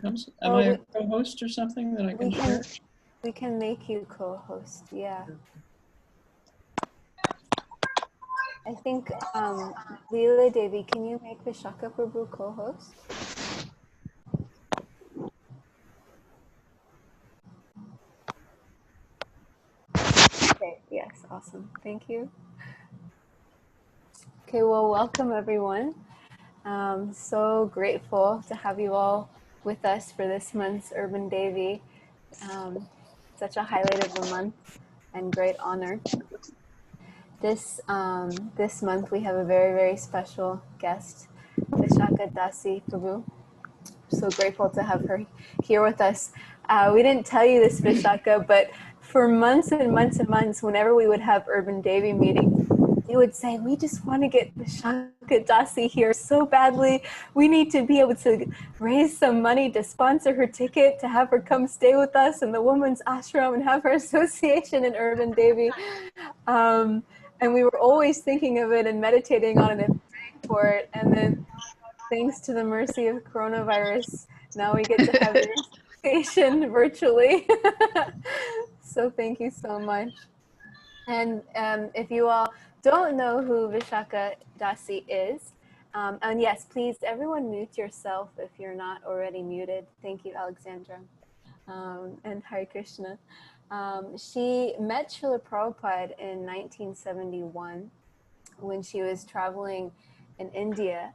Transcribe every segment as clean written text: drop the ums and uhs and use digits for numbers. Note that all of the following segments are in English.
Am I a co-host or something that I can share? We can make you co-host, yeah. I think, Leela Devi, can you make Visakha Prabhu co-host? Okay, yes, awesome, thank you. Okay, well, welcome everyone. So grateful to have you all with us for this month's Urban Devi. Such a highlight of the month and great honor. This month we have a very, very special guest, Visakha Dasi Prabhu. So grateful to have her here with us. We didn't tell you this, Visakha, but for months and months and months, whenever we would have Urban Devi meetings, you would say, we just want to get Visakha Dasi here so badly. We need to be able to raise some money to sponsor her ticket, to have her come stay with us in the women's ashram and have her association in Urban Devi. And we were always thinking of it and meditating on it and praying for it. And then thanks to the mercy of coronavirus, now we get to have your association virtually. So thank you so much. And if you all don't know who Visakha Dasi is, and yes, please, everyone mute yourself if you're not already muted. Thank you, Alexandra. And Hare Krishna. She met Srila Prabhupada in 1971 when she was traveling in India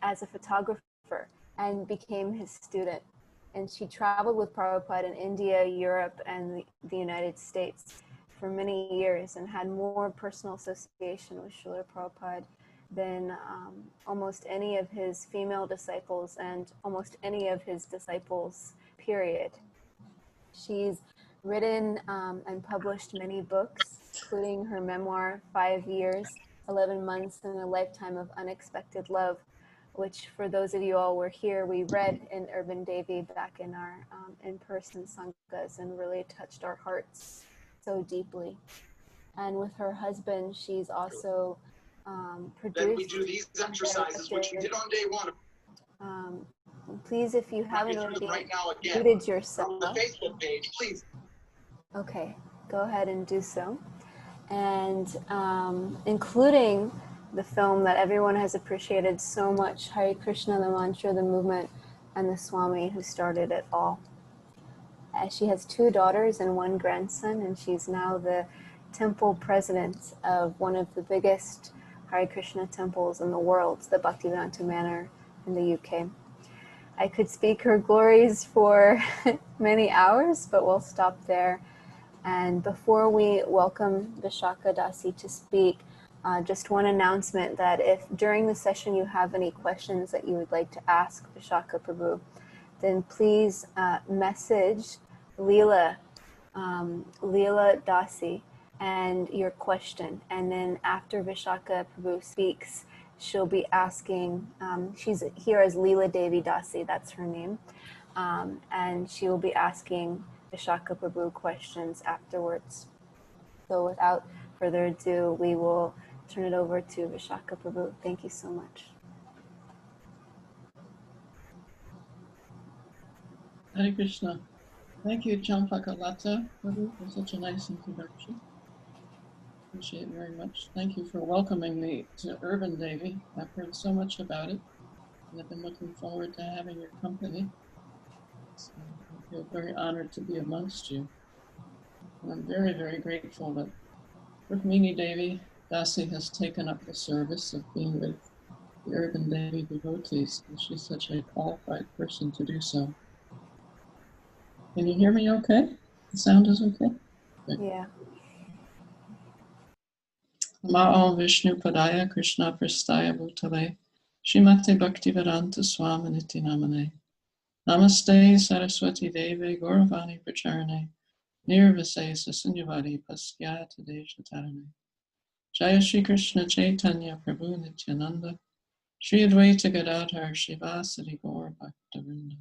as a photographer and became his student. And she traveled with Prabhupada in India, Europe, and the United States for many years and had more personal association with Srila Prabhupada than almost any of his female disciples and almost any of his disciples, period. She's written and published many books, including her memoir, 5 years, 11 months, and a lifetime of unexpected love, which for those of you all who were here, we read in Urban Devi back in our in-person sanghas and really touched our hearts so deeply. And with her husband, she's also produced. Then we do these exercises, which you did on day one. Please, if you haven't already right now muted yourself. On the Facebook page, please. Okay, go ahead and do so. And including the film that everyone has appreciated so much, Hare Krishna, the mantra, the movement, and the Swami who started it all. She has 2 daughters and 1 grandson, and she's now the temple president of one of the biggest Hare Krishna temples in the world, the Bhaktivedanta Manor in the UK. I could speak her glories for many hours, but we'll stop there. And before we welcome Visakha Dasi to speak, just one announcement that if during the session you have any questions that you would like to ask Visakha Prabhu, then please message Leela Dasi and your question. And then after Visakha Prabhu speaks, she'll be asking, she's here as Leela Devi Dasi, that's her name. And she will be asking Visakha Prabhu questions afterwards. So without further ado, we will turn it over to Visakha Prabhu. Thank you so much. Hare Krishna. Thank you, Champakalata Prabhu, for such a nice introduction. Appreciate it very much. Thank you for welcoming me to Urban Devi. I've heard so much about it, and I've been looking forward to having your company. So I feel very honored to be amongst you. And I'm very, very grateful that Rukmini Devi Dasi has taken up the service of being with the Urban Devi devotees, and she's such a qualified person to do so. Can you hear me okay? The sound is okay? Okay. Yeah. Namo Vishnu Padaya Krishna Prastaya Bhutale Srimate Bhaktivedanta Swaminiti Namane Namaste Saraswati Deve Gauravani Pracharane Nirvisesa Sunyavadi Pasyata Deshatarane Jaya Shri Krishna Chaitanya Prabhu Nityananda Shri Advaita Gadadhar Shivasari Gaur Bhaktavinda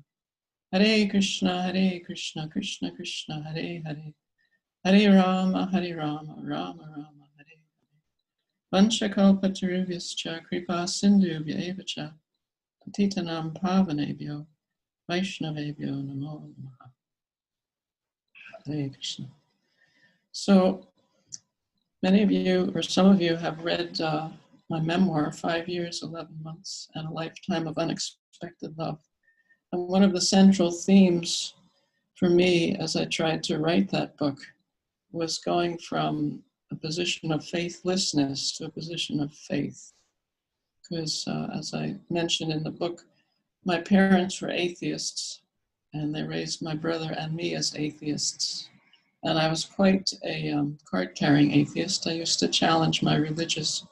Hare Krishna Krishna Krishna Hare Hare Hare Rama Rama Rama Hare Vanchakalpatarubhyascha kripa sindhubhya evacha patitanam pavanebhyo Vaishnavebhyo Namo Namaha. Hare Krishna. So many of you, or some of you, have read my memoir, 5 Years, 11 Months, and a Lifetime of Unexpected Love. And one of the central themes for me as I tried to write that book was going from a position of faithlessness to a position of faith. Because as I mentioned in the book, my parents were atheists, and they raised my brother and me as atheists. And I was quite a card-carrying atheist. I used to challenge my religious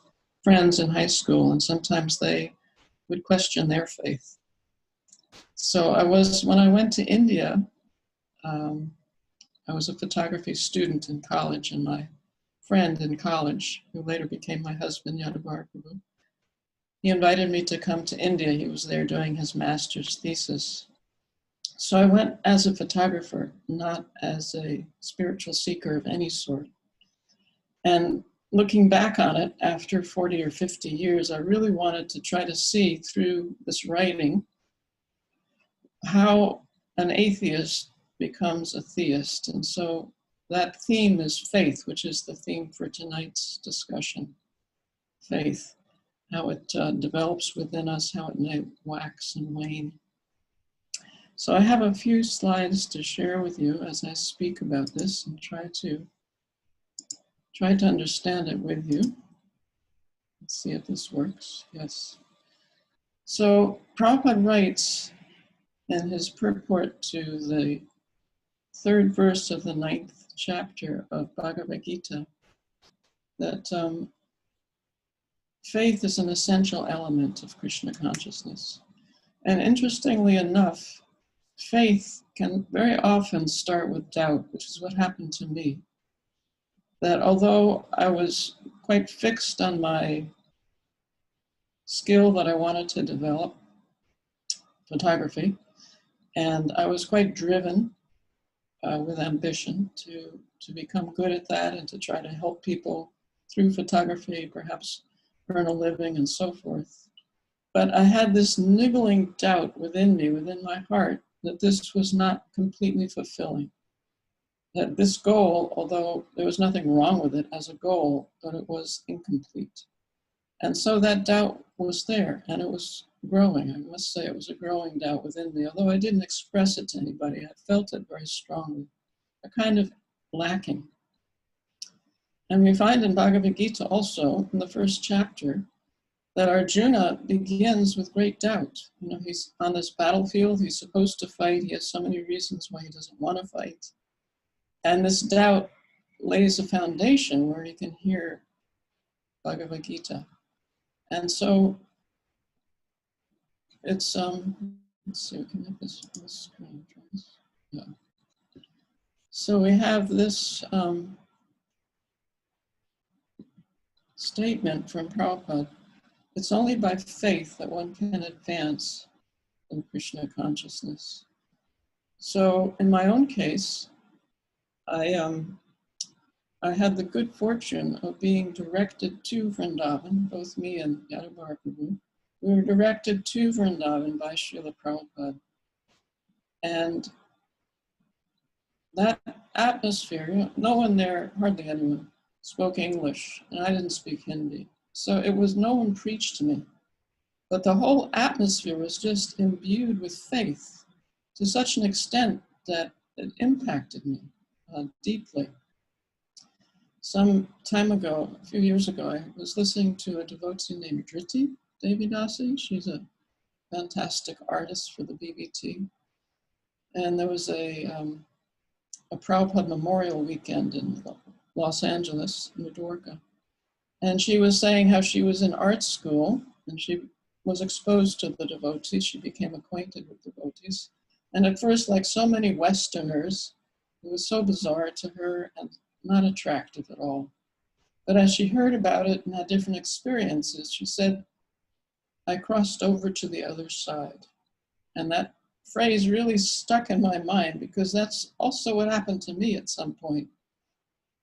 friends in high school, and sometimes they would question their faith. So when I went to India, I was a photography student in college, and my friend in college, who later became my husband, Yadavar Prabhu, he invited me to come to India. He was there doing his master's thesis. So I went as a photographer, not as a spiritual seeker of any sort. And looking back on it after 40 or 50 years, I really wanted to try to see through this writing how an atheist becomes a theist. And so that theme is faith, which is the theme for tonight's discussion. Faith, how it develops within us, how it may wax and wane. So I have a few slides to share with you as I speak about this and try to understand it with you. Let's see if this works. Yes. So Prabhupada writes in his purport to the 3rd verse of the 9th chapter of Bhagavad Gita that faith is an essential element of Krishna consciousness. And interestingly enough, faith can very often start with doubt, which is what happened to me. That although I was quite fixed on my skill that I wanted to develop, photography, and I was quite driven with ambition to become good at that and to try to help people through photography, perhaps earn a living and so forth. But I had this niggling doubt within me, within my heart, that this was not completely fulfilling. That this goal, although there was nothing wrong with it as a goal, but it was incomplete. And so that doubt was there, and it was growing. I must say it was a growing doubt within me, although I didn't express it to anybody. I felt it very strongly, a kind of lacking. And we find in Bhagavad Gita also, in the 1st chapter, that Arjuna begins with great doubt. You know, he's on this battlefield, he's supposed to fight, he has so many reasons why he doesn't want to fight. And this doubt lays a foundation where he can hear Bhagavad Gita. And so it's, let's see, we can make this on the screen. Yeah. So we have this statement from Prabhupada. It's only by faith that one can advance in Krishna consciousness. So in my own case, I had the good fortune of being directed to Vrindavan, both me and Yadavar Prabhu. We were directed to Vrindavan by Srila Prabhupada. And that atmosphere, no one there, hardly anyone, spoke English, and I didn't speak Hindi. So no one preached to me. But the whole atmosphere was just imbued with faith to such an extent that it impacted me deeply. Some time ago, a few years ago, I was listening to a devotee named Visakha Devi Dasi. She's a fantastic artist for the BBT. And there was a Prabhupada Memorial Weekend in Los Angeles, New Dwarka. And she was saying how she was in art school and she was exposed to the devotees. She became acquainted with devotees. And at first, like so many Westerners, it was so bizarre to her and not attractive at all. But as she heard about it and had different experiences, she said, I crossed over to the other side. And that phrase really stuck in my mind because that's also what happened to me at some point.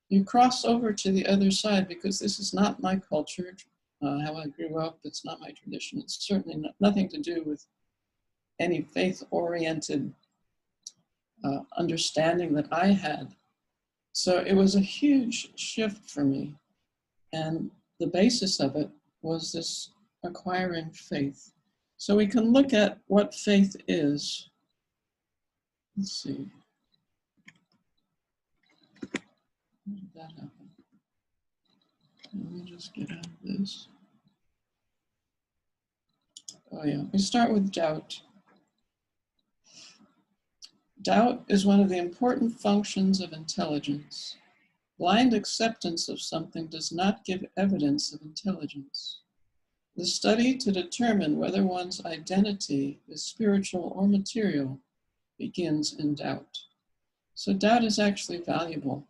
You cross over to the other side because this is not my culture, how I grew up, it's not my tradition. It's certainly nothing to do with any faith-oriented understanding that I had. So it was a huge shift for me. And the basis of it was this acquiring faith. So we can look at what faith is. Let's see. How did that happen? Let me just get out of this. Oh yeah, we start with doubt. Doubt is one of the important functions of intelligence. Blind acceptance of something does not give evidence of intelligence. The study to determine whether one's identity is spiritual or material begins in doubt. So doubt is actually valuable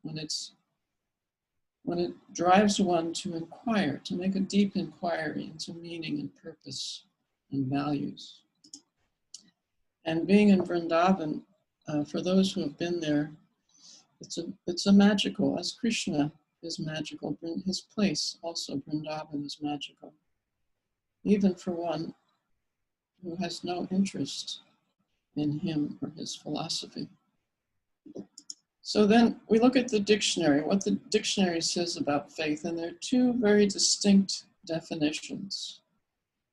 when it drives one to inquire, to make a deep inquiry into meaning and purpose and values. And being in Vrindavan, for those who have been there, it's a magical, as Krishna is magical, his place also, Vrindavan, is magical. Even for one who has no interest in him or his philosophy. So then we look at the dictionary, what the dictionary says about faith, and there are two very distinct definitions.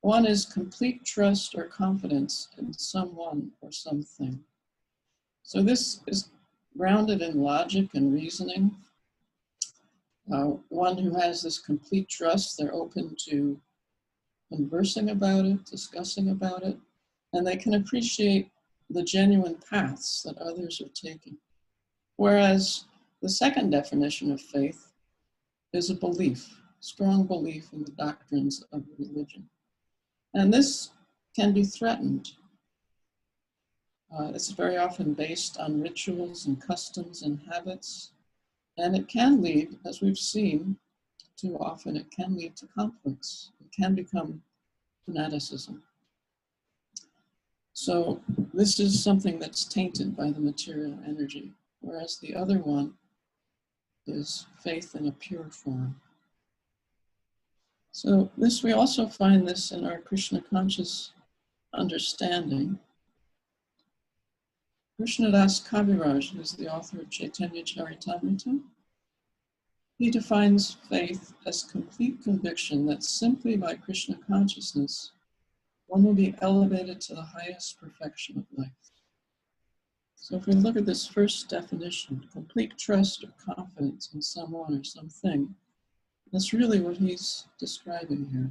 One is complete trust or confidence in someone or something. So this is grounded in logic and reasoning. One who has this complete trust, they're open to conversing about it, discussing about it, and they can appreciate the genuine paths that others are taking. Whereas the second definition of faith is a belief, strong belief in the doctrines of religion. And this can be threatened. It's very often based on rituals and customs and habits. And it can lead, as we've seen too often, it can lead to conflicts. It can become fanaticism. So this is something that's tainted by the material energy, whereas the other one is faith in a pure form. So this, we also find this in our Krishna conscious understanding. Krishnadas Kaviraj, who is the author of Chaitanya Charitamrita, he defines faith as complete conviction that simply by Krishna consciousness, one will be elevated to the highest perfection of life. So if we look at this first definition, complete trust or confidence in someone or something, that's really what he's describing here.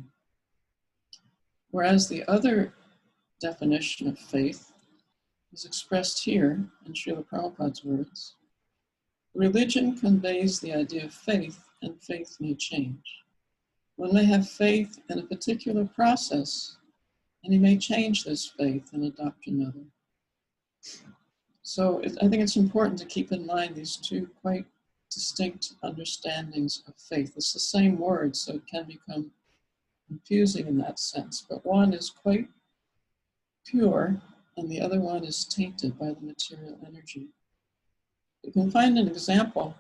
Whereas the other definition of faith is expressed here in Srila Prabhupada's words. Religion conveys the idea of faith, and faith may change. One may have faith in a particular process, and he may change this faith and adopt another. So I think it's important to keep in mind these two quite distinct understandings of faith. It's the same word, so it can become confusing in that sense, but one is quite pure, and the other one is tainted by the material energy. You can find an example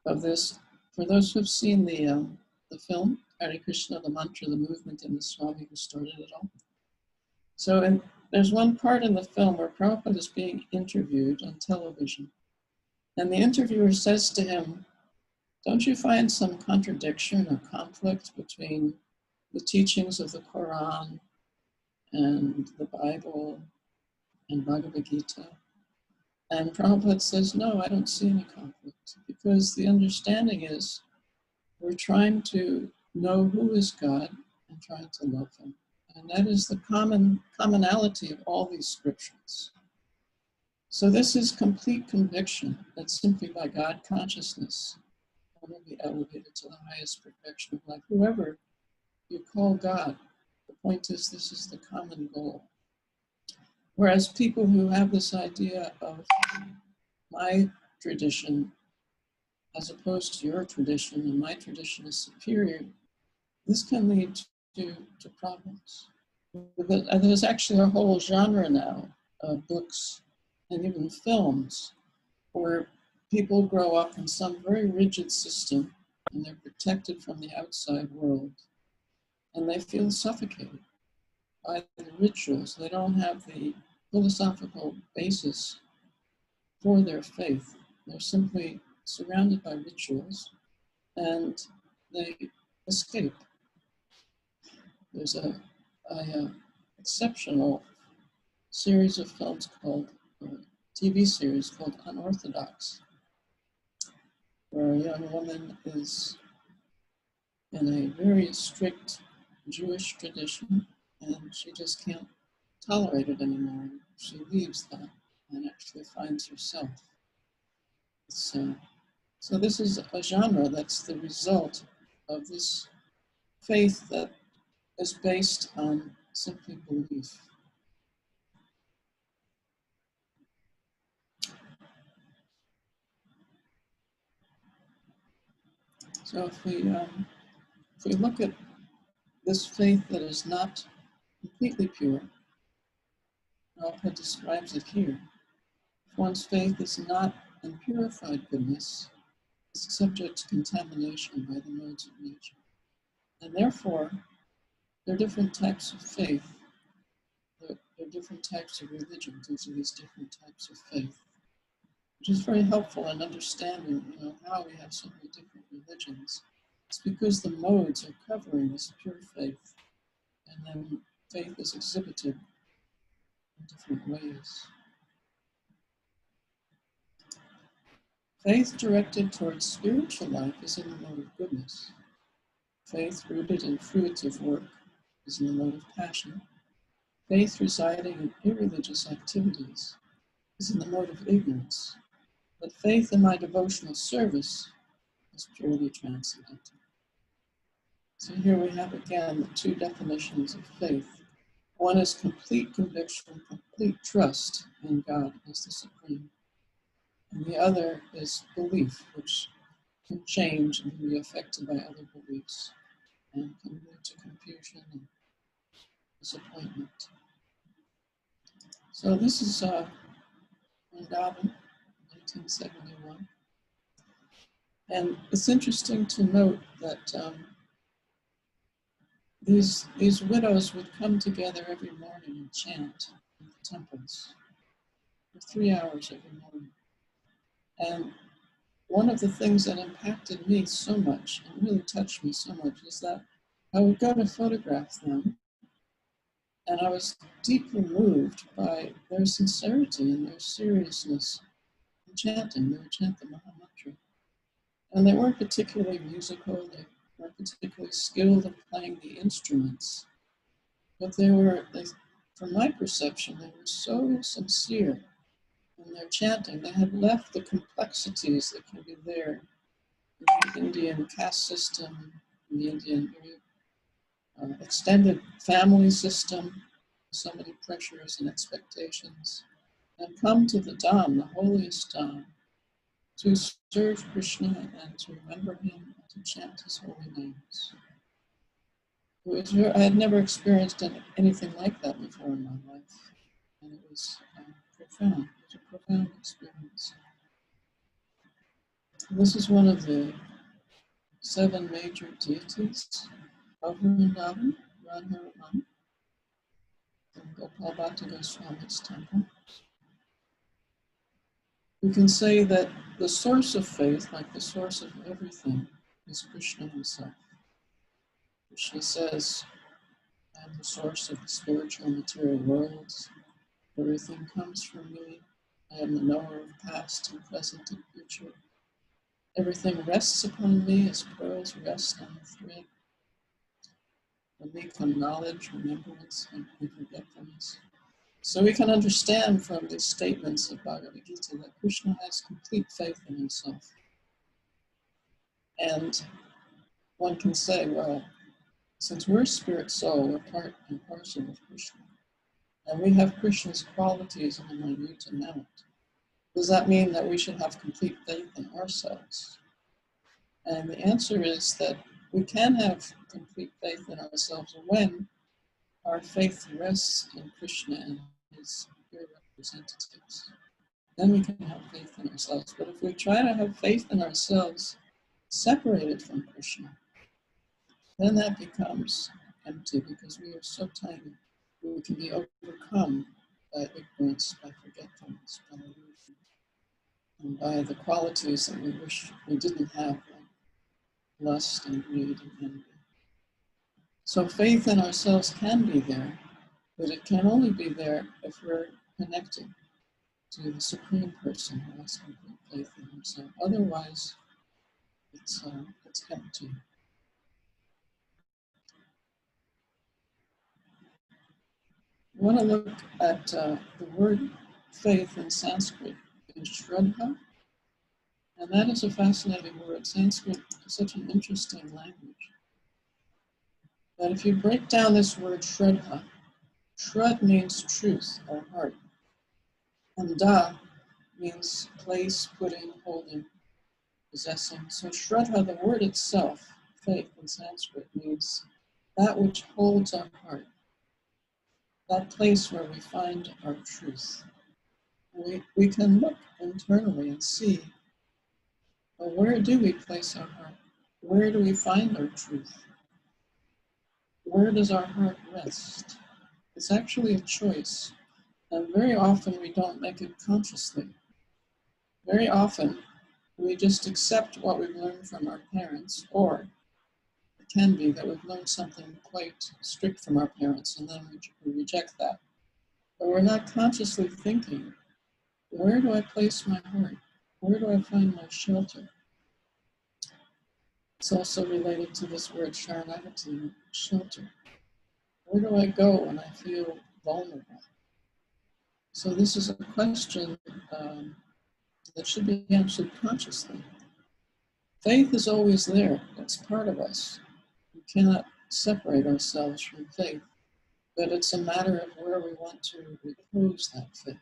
of this for those who've seen the film, Hare Krishna, the mantra, the movement, and the Swami who started it all. So there's one part in the film where Prabhupada is being interviewed on television. And the interviewer says to him, don't you find some contradiction or conflict between the teachings of the Quran and the Bible and Bhagavad Gita? And Prabhupada says, no, I don't see any conflict, because the understanding is we're trying to know who is God and trying to love him. And that is the commonality of all these scriptures. So this is complete conviction that simply by God consciousness, one will be elevated to the highest perfection of life. Whoever you call God, the point is this is the common goal. Whereas people who have this idea of my tradition as opposed to your tradition, and my tradition is superior, this can lead to problems. There's actually a whole genre now of books and even films where people grow up in some very rigid system and they're protected from the outside world and they feel suffocated by the rituals. They don't have the philosophical basis for their faith. They're simply surrounded by rituals and they escape. There's a exceptional series of films called, TV series called Unorthodox, where a young woman is in a very strict Jewish tradition and she just can't tolerate it anymore. She leaves that and actually finds herself. So this is a genre that's the result of this faith that is based on simply belief. So if we look at this faith that is not completely pure, Prabhupada describes it here. If one's faith is not in purified goodness, it's subject to contamination by the modes of nature. And therefore, there are different types of faith. There are different types of religion. These are these different types of faith, which is very helpful in understanding, how we have so many different religions. It's because the modes are covering this pure faith, and then faith is exhibited in different ways. Faith directed towards spiritual life is in the mode of goodness. Faith rooted in fruitive work is in the mode of passion. Faith residing in irreligious activities is in the mode of ignorance. But faith in my devotional service is purely transcendental. So here we have again the two definitions of faith. One is complete conviction, complete trust in God as the Supreme. And the other is belief, which can change and be affected by other beliefs and can lead to confusion and disappointment. So this is Vrindavan, 1971. And it's interesting to note that these widows would come together every morning and chant in the temples for 3 hours every morning. And one of the things that impacted me so much and really touched me so much is that I would go to photograph them and I was deeply moved by their sincerity and their seriousness in chanting. They would chant the Mahamantra. And they weren't particularly musical, they weren't particularly skilled in playing the instruments, but from my perception, they were so sincere in their chanting. They had left the complexities that can be there in the Indian caste system, in the Indian extended family system, so many pressures and expectations, and come to the Dham, the holiest Dham, to serve Krishna and to remember him and to chant his holy names. I had never experienced anything like that before in my life, and it was profound. It was a profound experience. This is one of the 7 major deities of Vrindavan, Radharaman, in Gopal Bhatta Goswami's temple. We can say that the source of faith, like the source of everything, is Krishna himself. Krishna says, I am the source of the spiritual and material worlds. Everything comes from me. I am the knower of past and present and future. Everything rests upon me as pearls rest on the thread. From me come knowledge, remembrance, and forgetfulness. So we can understand from these statements of Bhagavad Gita that Krishna has complete faith in himself. And one can say, well, since we're spirit soul, we're part and parcel of Krishna, and we have Krishna's qualities in a minute amount, does that mean that we should have complete faith in ourselves? And the answer is that we can have complete faith in ourselves when our faith rests in Krishna and his pure representatives. Then we can have faith in ourselves. But if we try to have faith in ourselves separated from Krishna, then that becomes empty because we are so tiny. we can be overcome by ignorance, by forgetfulness, by illusion, and by the qualities that we wish we didn't have, like lust and greed and envy. So faith in ourselves can be there, but it can only be there if we're connected to the Supreme Person who has complete faith in himself. Otherwise, it's empty. I want to look at the word faith in Sanskrit, in Shraddha, and that is a fascinating word. Sanskrit is such an interesting language. But if you break down this word Shraddha, Shrad means truth or heart, and Da means place, putting, holding, possessing. So Shraddha, the word itself, faith in Sanskrit, means that which holds our heart, that place where we find our truth. We can look internally and see, well, where do we place our heart? Where do we find our truth? Where does our heart rest? It's actually a choice, and very often we don't make it consciously. Very often we just accept what we've learned from our parents, or it can be that we've learned something quite strict from our parents, and then we reject that. But we're not consciously thinking, where do I place my heart? Where do I find my shelter? It's also related to this word sharanagati, shelter. Where do I go when I feel vulnerable? So this is a question that should be answered consciously. Faith is always there. It's part of us. We cannot separate ourselves from faith, but it's a matter of where we want to repose that faith.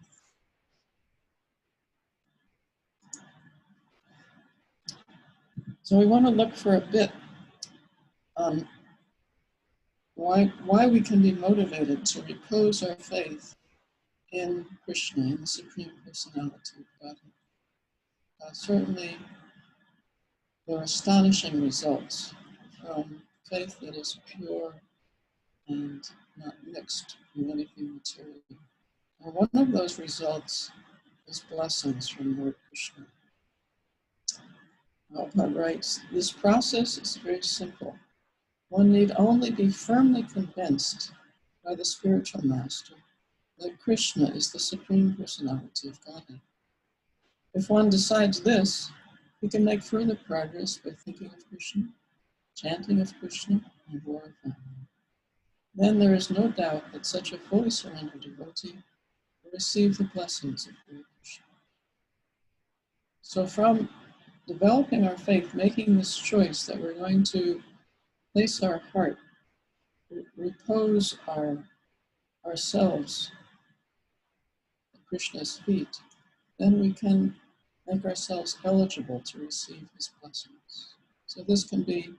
So we want to look for a bit on why we can be motivated to repose our faith in Krishna, in the Supreme Personality of Godhead. Certainly, there are astonishing results from faith that is pure and not mixed with anything material. And one of those results is blessings from Lord Krishna. Prabhupada writes, this process is very simple. One need only be firmly convinced by the spiritual master that Krishna is the Supreme Personality of Godhead. If one decides this, he can make further progress by thinking of Krishna, chanting of Krishna, and glorifying him. Then there is no doubt that such a fully surrendered devotee will receive the blessings of Lord Krishna. So from developing our faith, making this choice that we're going to place our heart, repose ourselves at Krishna's feet, then we can make ourselves eligible to receive his blessings. So this can be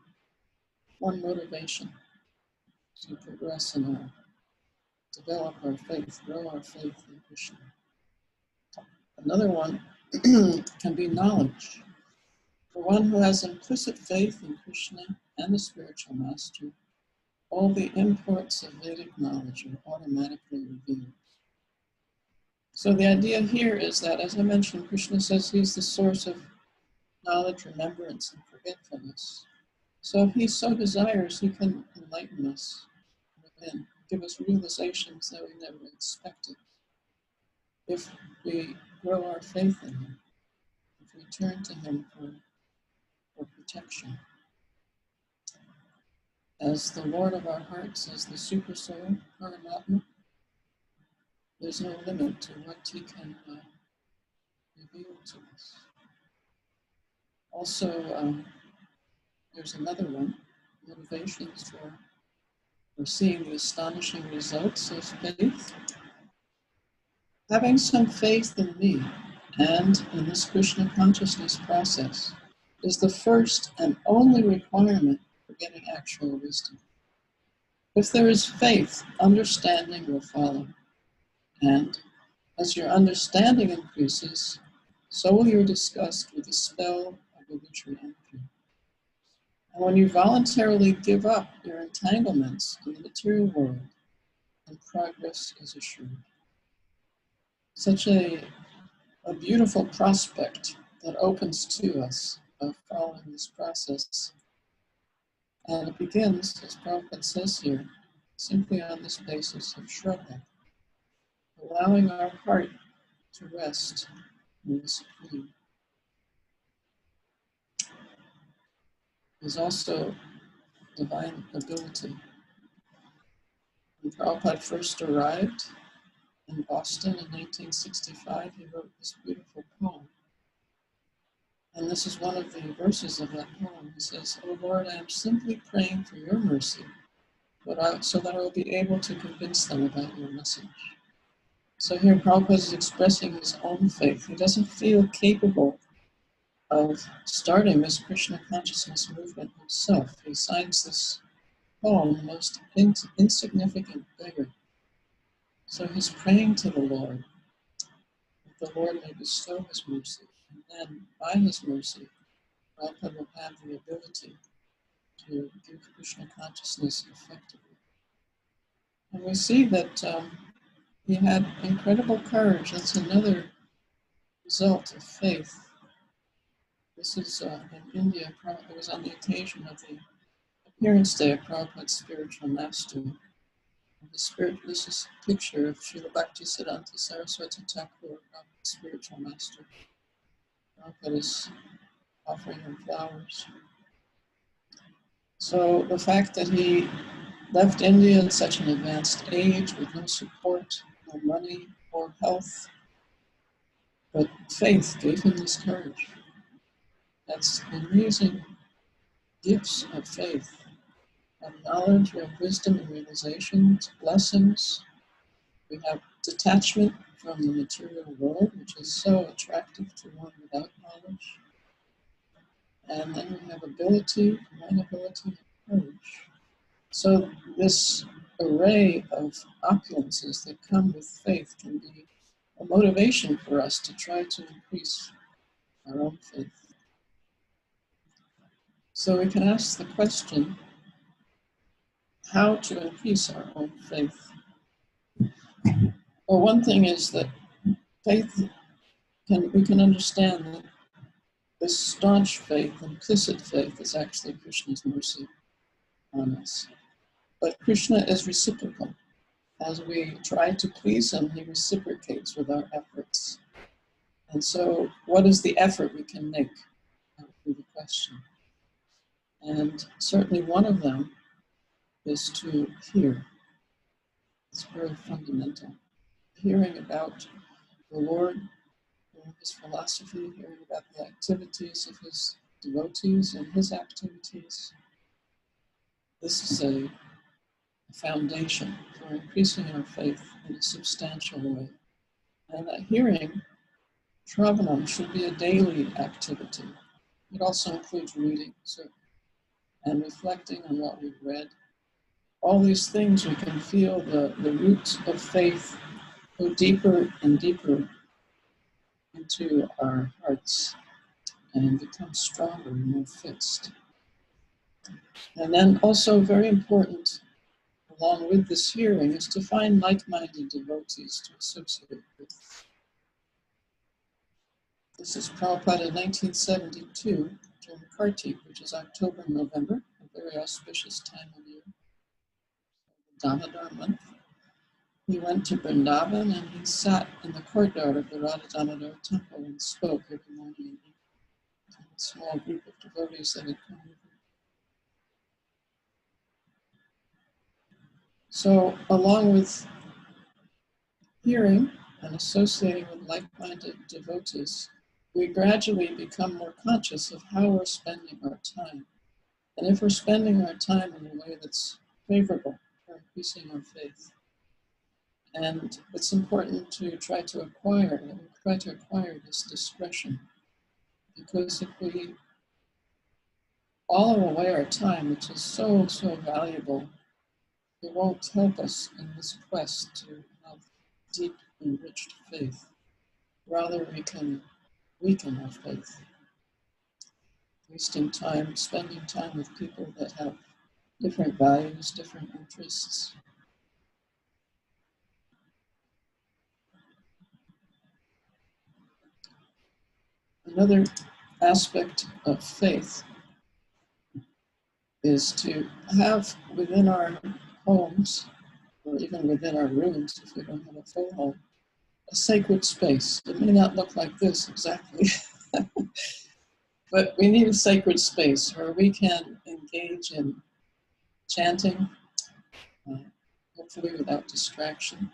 one motivation to progress in our, develop our faith, grow our faith in Krishna. Another one can be knowledge. For one who has implicit faith in Krishna and the spiritual master, all the imports of Vedic knowledge are automatically revealed. So the idea here is that, as I mentioned, Krishna says he's the source of knowledge, remembrance, and forgetfulness. So if he so desires, he can enlighten us within, give us realizations that we never expected. If we grow our faith in him, if we turn to him for protection. As the Lord of our hearts, as the super soul, Paramatma, there's no limit to what he can reveal to us. Also, there's another one, motivations for seeing the astonishing results of faith. Having some faith in me and in this Krishna consciousness process is the first and only requirement for getting actual wisdom. If there is faith, understanding will follow. And as your understanding increases, so will your disgust with the spell of illusory energy. And when you voluntarily give up your entanglements in the material world and progress is assured. Such a beautiful prospect that opens to us of following this process. And it begins, as Prabhupada says here, simply on this basis of Shraddha, allowing our heart to rest in the Supreme. There's also divine ability. When Prabhupada first arrived in Boston in 1965, he wrote this beautiful poem. And this is one of the verses of that poem. He says, "Oh Lord, I am simply praying for your mercy, so that I will be able to convince them about your message." So here Prabhupada is expressing his own faith. He doesn't feel capable of starting this Krishna consciousness movement himself. He signs this poem, the most insignificant beggar. So he's praying to the Lord, that the Lord may bestow his mercy. And then, by his mercy, Prabhupada will have the ability to do Krishna consciousness effectively. And we see that he had incredible courage. That's another result of faith. This is in India. It was on the occasion of the appearance day of Prabhupada's spiritual master. This is a picture of Srila Bhaktisiddhanta Saraswati Thakur, Prabhupada's spiritual master. Prabhupada is offering him flowers. So the fact that he left India at such an advanced age with no support, no money or health, but faith gave him this courage. That's amazing gifts of faith. We have knowledge, we have wisdom and realization, blessings. We have detachment from the material world, which is so attractive to one without knowledge. And then we have ability, divine ability, and courage. So this array of opulences that come with faith can be a motivation for us to try to increase our own faith. So we can ask the question, how to increase our own faith? Well, one thing is that we can understand that this staunch faith, implicit faith, is actually Krishna's mercy on us. But Krishna is reciprocal. As we try to please him, he reciprocates with our efforts. And so, what is the effort we can make? That would be the question. And certainly one of them is to hear. It's very fundamental. Hearing about the Lord, hearing his philosophy, hearing about the activities of his devotees and his activities. This is a foundation for increasing our faith in a substantial way. And that hearing, Shravanam, should be a daily activity. It also includes reading, and reflecting on what we've read. All these things, we can feel the roots of faith go deeper and deeper into our hearts and become stronger and more fixed. And then also very important, along with this hearing, is to find like-minded devotees to associate with. This is Prabhupada in 1972, during Kartik, which is October, November, a very auspicious time of year, the Damodar month. He went to Vrindavan and he sat in the courtyard of the Radha Damodar temple and spoke every morning and evening to a small group of devotees that had come with him. So, along with hearing and associating with like-minded devotees, we gradually become more conscious of how we're spending our time. And if we're spending our time in a way that's favorable for increasing our faith. And it's important to try to acquire this discretion. Because if we wallow away our time, which is so, so valuable, it won't help us in this quest to have deep, enriched faith. Rather, we can weaken our faith. Wasting time, spending time with people that have different values, different interests. Another aspect of faith is to have within our homes, or even within our rooms, if we don't have a full home, a sacred space. It may not look like this exactly, but we need a sacred space where we can engage in chanting, uh, hopefully without distraction,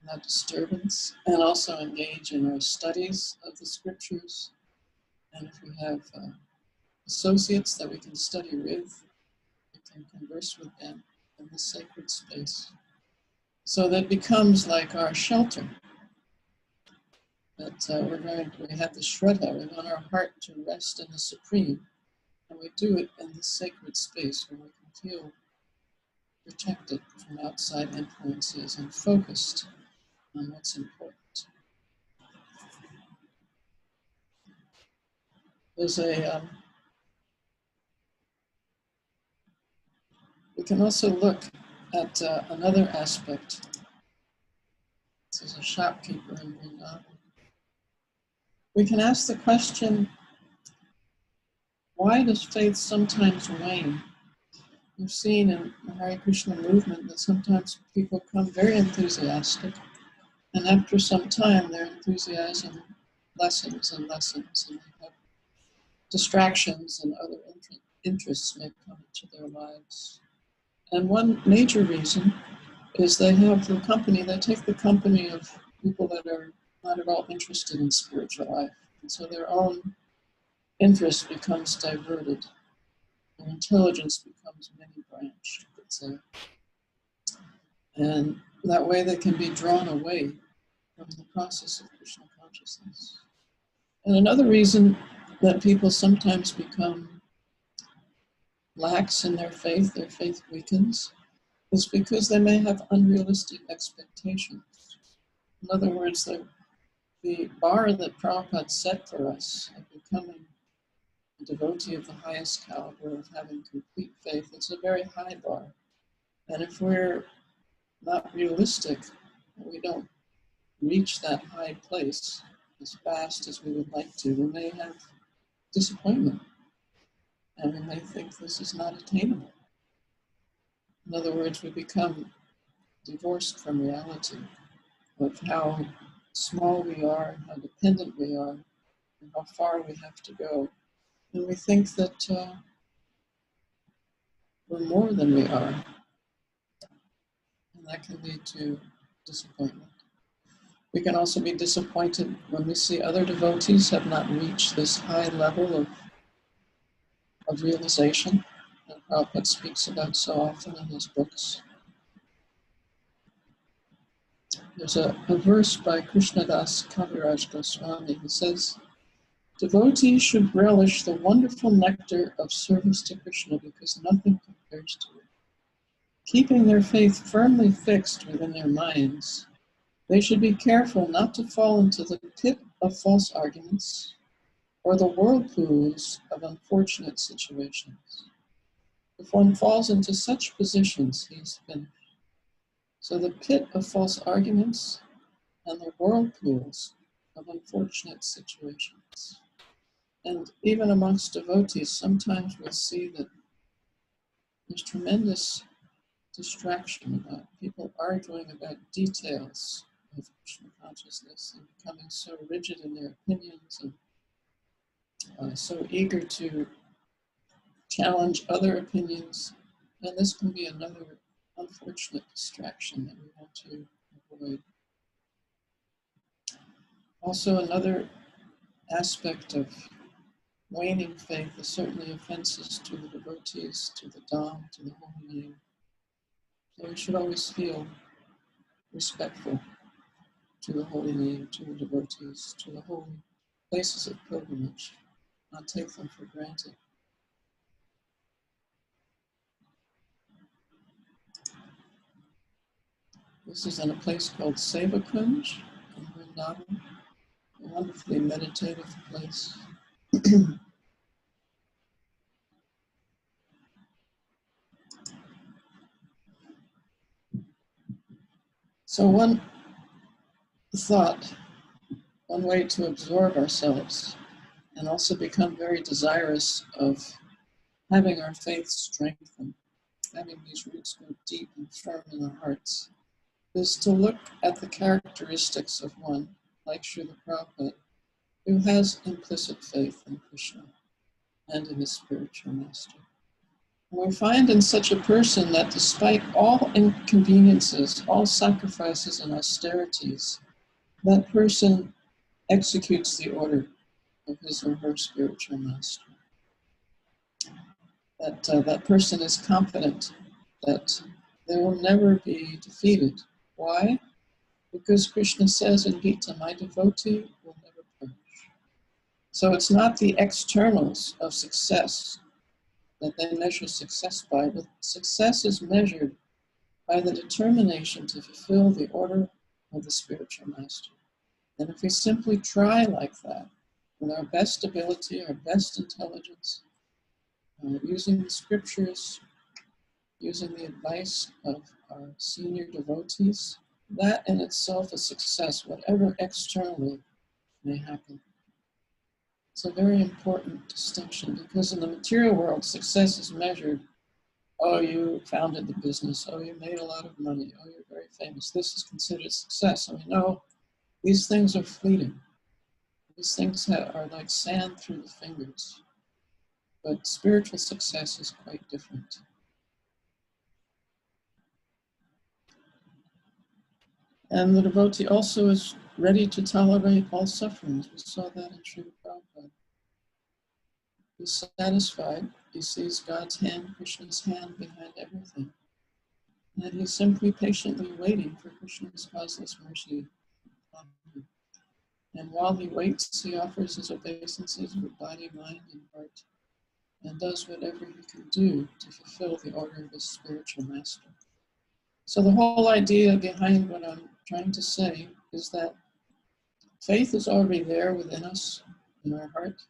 without disturbance, and also engage in our studies of the scriptures. And if we have associates that we can study with, we can converse with them in the sacred space. So that becomes like our shelter. That we have the Shraddha, we want our heart to rest in the Supreme, and we do it in the sacred space where we can feel protected from outside influences and focused on what's important. There's we can also look at another aspect. This is a shopkeeper in Vrindavan. We can ask the question, why does faith sometimes wane? We've seen in the Hare Krishna movement that sometimes people come very enthusiastic, and after some time their enthusiasm lessens and lessens, and they have distractions and other interests may come into their lives. And one major reason is they take the company of people that are not at all interested in spiritual life. And so their own interest becomes diverted. Their intelligence becomes many-branched, you could say. And that way they can be drawn away from the process of Krishna consciousness. And another reason that people sometimes become lax in their faith weakens, is because they may have unrealistic expectations. In other words, the bar that Prabhupada set for us of becoming a devotee of the highest caliber, of having complete faith, it's a very high bar. And if we're not realistic, we don't reach that high place as fast as we would like to, we may have disappointment. And we may think this is not attainable. In other words, we become divorced from reality of how small we are, how dependent we are, and how far we have to go. And we think that we're more than we are. And that can lead to disappointment. We can also be disappointed when we see other devotees have not reached this high level of realization that Prabhupada speaks about so often in his books. There's a verse by Krishnadas Kaviraj Goswami. He says, devotees should relish the wonderful nectar of service to Krishna because nothing compares to it. Keeping their faith firmly fixed within their minds, they should be careful not to fall into the pit of false arguments or the whirlpools of unfortunate situations. If one falls into such positions, he is finished. So the pit of false arguments and the whirlpools of unfortunate situations. And even amongst devotees, sometimes we'll see that there's tremendous distraction about people arguing about details of Krishna consciousness and becoming so rigid in their opinions and so eager to challenge other opinions. And this can be another unfortunate distraction that we want to avoid. Also, another aspect of waning faith is certainly offenses to the devotees, to the Dham, to the holy name. So we should always feel respectful to the holy name, to the devotees, to the holy places of pilgrimage, not take them for granted. This is in a place called Sevakunj in Vrindavan, a wonderfully meditative place. So one way to absorb ourselves and also become very desirous of having our faith strengthened, having these roots go deep and firm in our hearts, is to look at the characteristics of one, like Srila Prabhupada, who has implicit faith in Krishna and in his spiritual master. And we find in such a person that despite all inconveniences, all sacrifices and austerities, that person executes the order of his or her spiritual master. That person is confident that they will never be defeated. Why? Because Krishna says in Gita, my devotee will never perish. So it's not the externals of success that they measure success by, but success is measured by the determination to fulfill the order of the spiritual master. And if we simply try like that, with our best ability, our best intelligence, using the scriptures, using the advice of our senior devotees, that in itself is success, whatever externally may happen. It's a very important distinction because in the material world, success is measured. Oh, you founded the business. Oh, you made a lot of money. Oh, you're very famous. This is considered success. And we know these things are fleeting. These things are like sand through the fingers. But spiritual success is quite different. And the devotee also is ready to tolerate all sufferings. We saw that in Srila Prabhupada. He's satisfied. He sees God's hand, Krishna's hand behind everything. And he's simply patiently waiting for Krishna's causeless mercy on him. And while he waits, he offers his obeisances with body, mind, and heart, and does whatever he can do to fulfill the order of his spiritual master. So the whole idea behind what I'm trying to say is that faith is already there within us, in our heart.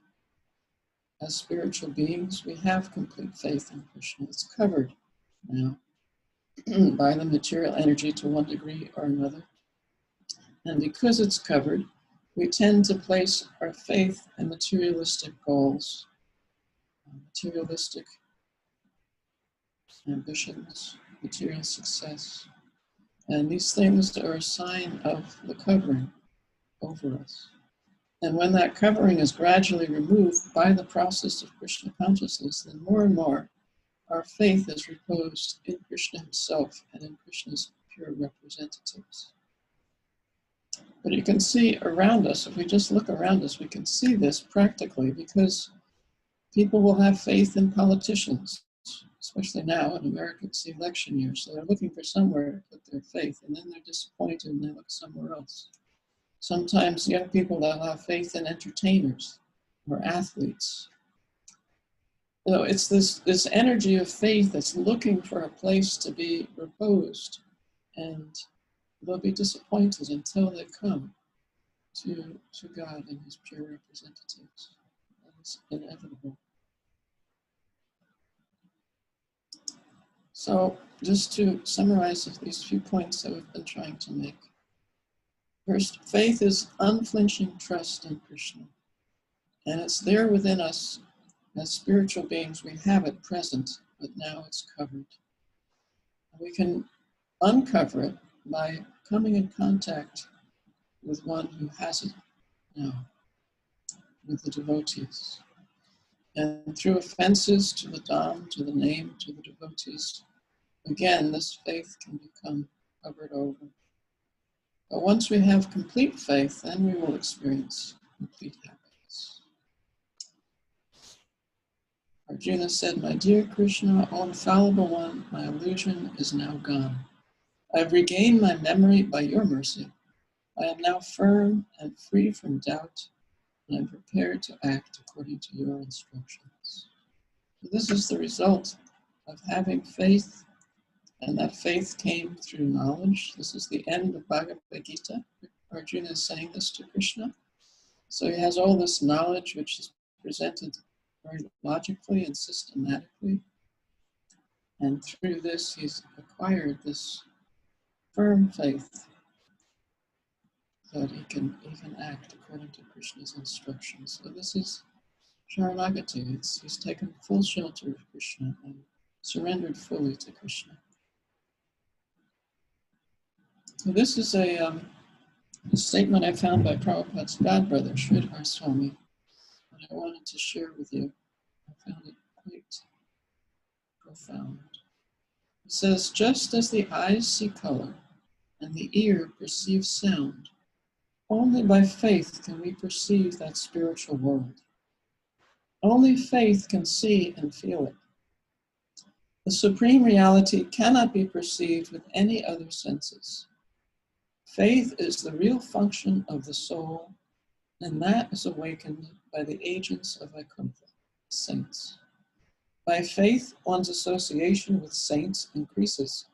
As spiritual beings, we have complete faith in Krishna. It's covered now by the material energy to one degree or another. And because it's covered, we tend to place our faith in materialistic goals, materialistic ambitions, material success. And these things are a sign of the covering over us. And when that covering is gradually removed by the process of Krishna consciousness, then more and more our faith is reposed in Krishna himself and in Krishna's pure representatives. But you can see around us, if we just look around us, we can see this practically because people will have faith in politicians, especially now in America, it's the election year. So they're looking for somewhere to put their faith, and then they're disappointed and they look somewhere else. Sometimes young people that have faith in entertainers or athletes. So it's this energy of faith that's looking for a place to be reposed, and they'll be disappointed until they come to God and his pure representatives. That is inevitable. So just to summarize these few points that we've been trying to make. First, faith is unflinching trust in Krishna. And it's there within us as spiritual beings. We have it present, but now it's covered. We can uncover it by coming in contact with one who has it now, with the devotees. And through offenses to the Dham, to the name, to the devotees, again, this faith can become covered over. But once we have complete faith, then we will experience complete happiness. Arjuna said, my dear Krishna, O infallible one, my illusion is now gone. I've regained my memory by your mercy. I am now firm and free from doubt, and I'm prepared to act according to your instructions. So this is the result of having faith, and that faith came through knowledge. This is the end of Bhagavad Gita. Arjuna is saying this to Krishna. So he has all this knowledge which is presented very logically and systematically. And through this, he's acquired this firm faith that he can act according to Krishna's instructions. So this is Sharanagati. He's taken full shelter of Krishna and surrendered fully to Krishna. So this is a statement I found by Prabhupada's godbrother, Sridhar Swami, that I wanted to share with you. I found it quite profound. It says, just as the eyes see color and the ear perceives sound, only by faith can we perceive that spiritual world. Only faith can see and feel it. The supreme reality cannot be perceived with any other senses. Faith is the real function of the soul, and that is awakened by the agents of Vaikuntha, saints. By faith, one's association with saints increases,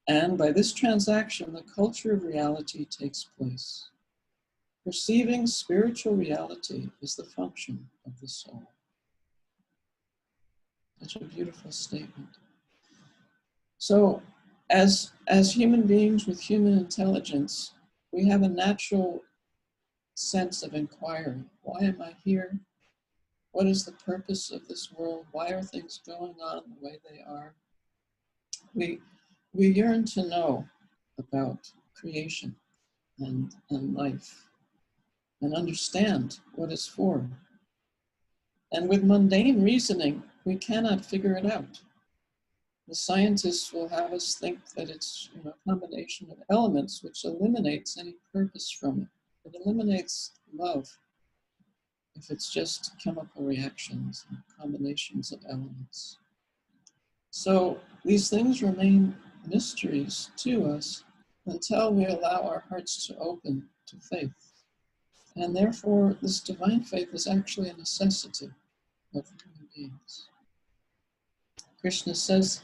and by this transaction, the culture of reality takes place. Perceiving spiritual reality is the function of the soul. Such a beautiful statement. So, as human beings with human intelligence, we have a natural sense of inquiry. Why am I here? What is the purpose of this world? Why are things going on the way they are? We yearn to know about creation and life and understand what it's for. And with mundane reasoning, we cannot figure it out. The scientists will have us think that it's a combination of elements which eliminates any purpose from it. It eliminates love if it's just chemical reactions and combinations of elements. So these things remain mysteries to us until we allow our hearts to open to faith. And therefore, this divine faith is actually a necessity of human beings. Krishna says,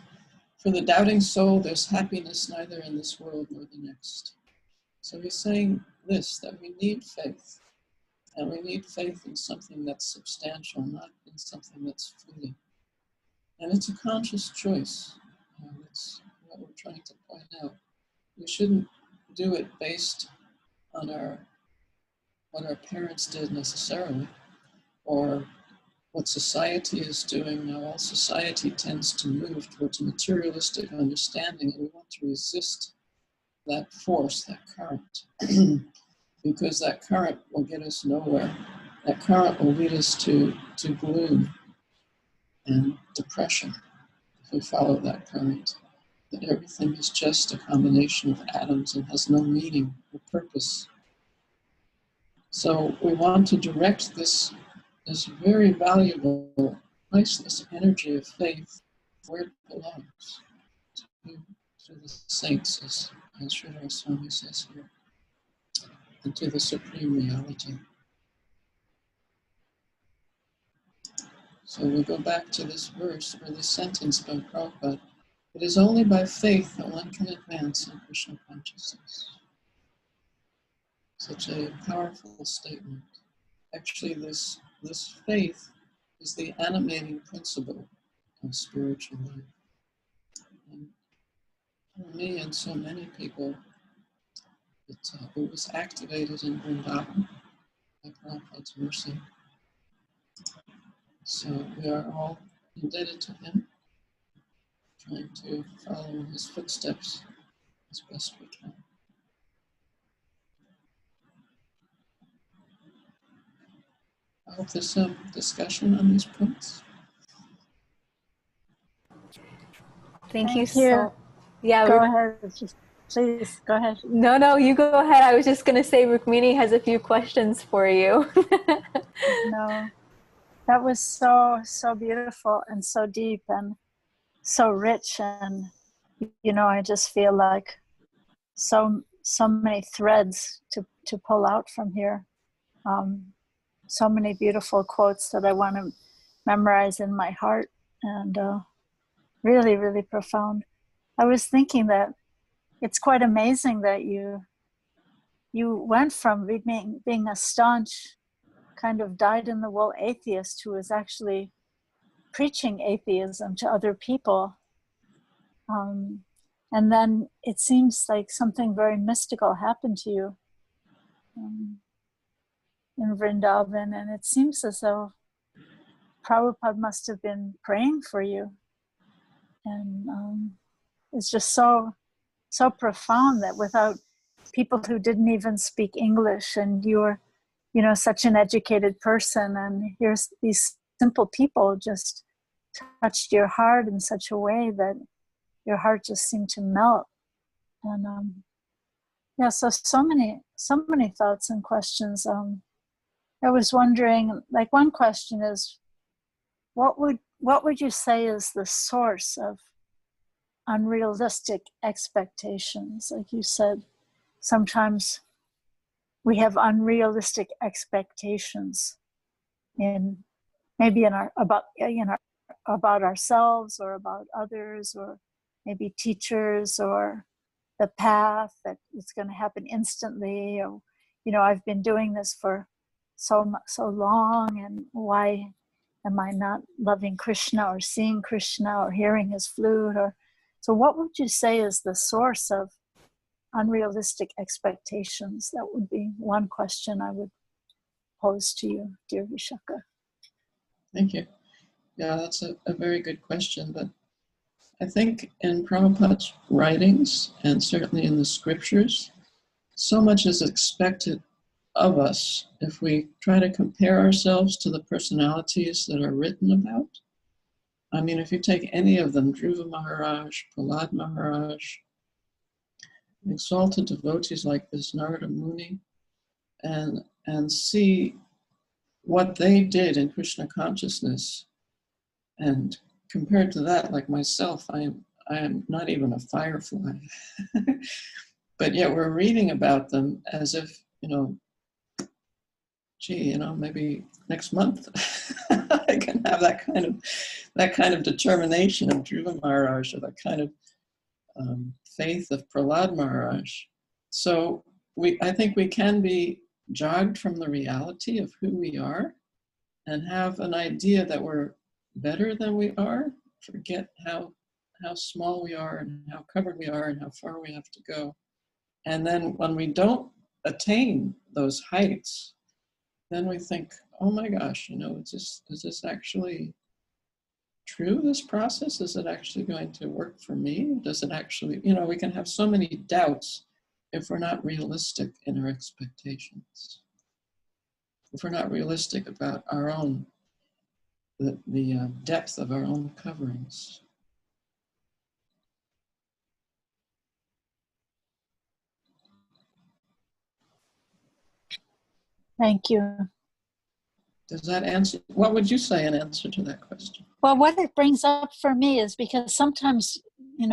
for the doubting soul, there's happiness neither in this world nor the next. So he's saying this, that we need faith. And we need faith in something that's substantial, not in something that's fleeting. And it's a conscious choice. That's what we're trying to point out. We shouldn't do it based on what our parents did necessarily, or what society is doing. Now, all society tends to move towards materialistic understanding, and we want to resist that force, that current, because that current will get us nowhere. That current will lead us to gloom and depression if we follow that current. That everything is just a combination of atoms and has no meaning or purpose. So we want to direct this very valuable, priceless energy of faith where it belongs, to the saints, as Sridhar Swami says here, and to the supreme reality. So we go back to this verse, or this sentence by Prabhupada. It is only by faith that one can advance in Krishna consciousness. Such a powerful statement. Actually, this faith is the animating principle of spiritual life. And for me and so many people, it was activated in Vrindavan by Prabhupada's mercy. So we are all indebted to him, trying to follow in his footsteps as best we can. I hope there's some discussion on these points. Thank you so. Yeah, go ahead. Please go ahead. No, you go ahead. I was just going to say Rukmini has a few questions for you. No, that was so beautiful and so deep and so rich, and I just feel like so many threads to pull out from here. So many beautiful quotes that I want to memorize in my heart, and really, really profound. I was thinking that it's quite amazing that you went from being a staunch, kind of dyed-in-the-wool atheist who was actually preaching atheism to other people. And then it seems like something very mystical happened to you in Vrindavan, and it seems as though Prabhupada must have been praying for you. And it's just so profound that without people who didn't even speak English, and you're, such an educated person, and here's these simple people just touched your heart in such a way that your heart just seemed to melt. And yeah, so many thoughts and questions. I was wondering, like, one question is, what would you say is the source of unrealistic expectations? Like you said, sometimes we have unrealistic expectations in maybe in our about ourselves or about others, or maybe teachers, or the path that it's going to happen instantly, or I've been doing this for so long, and why am I not loving Krishna or seeing Krishna or hearing his flute? Or so what would you say is the source of unrealistic expectations? That would be one question I would pose to you, dear Visakha. Thank you. Yeah, that's a very good question. But I think in Prabhupada's writings, and certainly in the scriptures, so much is expected of us if we try to compare ourselves to the personalities that are written about. I mean, if you take any of them, Dhruva Maharaj, Prahlad Maharaj, exalted devotees like this Narada Muni, and see what they did in Krishna consciousness, and compared to that, like myself, I am not even a firefly. But yet we're reading about them as if, gee, maybe next month I can have that kind of determination of Dhruva Maharaj, or that kind of faith of Prahlad Maharaj. So I think we can be jogged from the reality of who we are and have an idea that we're better than we are, forget how small we are and how covered we are and how far we have to go. And then when we don't attain those heights, then we think, oh my gosh, is this actually true, this process? Is it actually going to work for me? Does it actually, we can have so many doubts if we're not realistic in our expectations. If we're not realistic about our own, the depth of our own coverings. Thank you. Does that answer? What would you say in answer to that question? Well, what it brings up for me is because sometimes you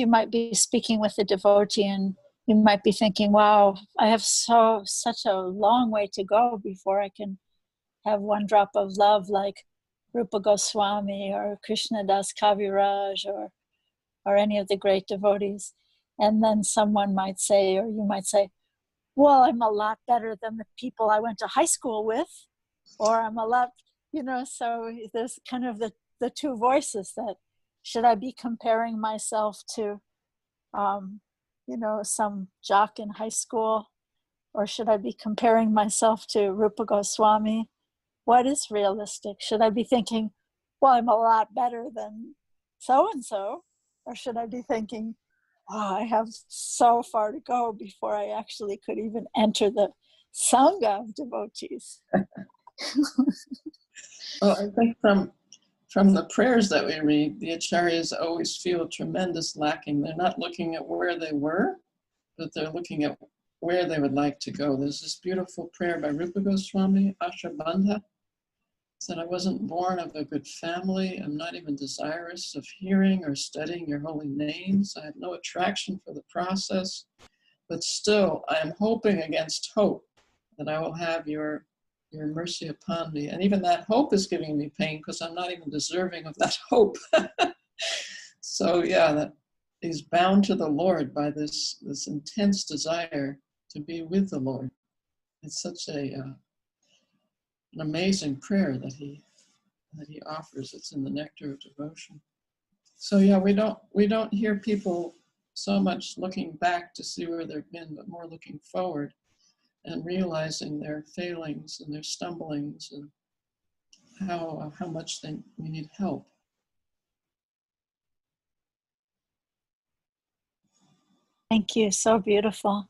might be speaking with a devotee and you might be thinking, wow, I have such a long way to go before I can have one drop of love like Rupa Goswami or Krishna Das Kaviraj or any of the great devotees. And then someone might say, or you might say, well, I'm a lot better than the people I went to high school with, or I'm a lot, so there's kind of the two voices that, should I be comparing myself to, some jock in high school, or should I be comparing myself to Rupa Goswami? What is realistic? Should I be thinking, well, I'm a lot better than so-and-so, or should I be thinking, oh, I have so far to go before I actually could even enter the Sangha of devotees? Well, I think from the prayers that we read, the acharyas always feel tremendous lacking. They're not looking at where they were, but they're looking at where they would like to go. There's this beautiful prayer by Rupa Goswami, Ashabandha. Said, I wasn't born of a good family. I'm not even desirous of hearing or studying your holy names. I have no attraction for the process, but still I am hoping against hope that I will have your mercy upon me. And even that hope is giving me pain because I'm not even deserving of that hope. So yeah, that he's bound to the Lord by this intense desire to be with the Lord. It's such an amazing prayer that he offers. It's in the Nectar of Devotion. So yeah, we don't hear people so much looking back to see where they've been, but more looking forward and realizing their failings and their stumblings, how much we need help. Thank you. So beautiful.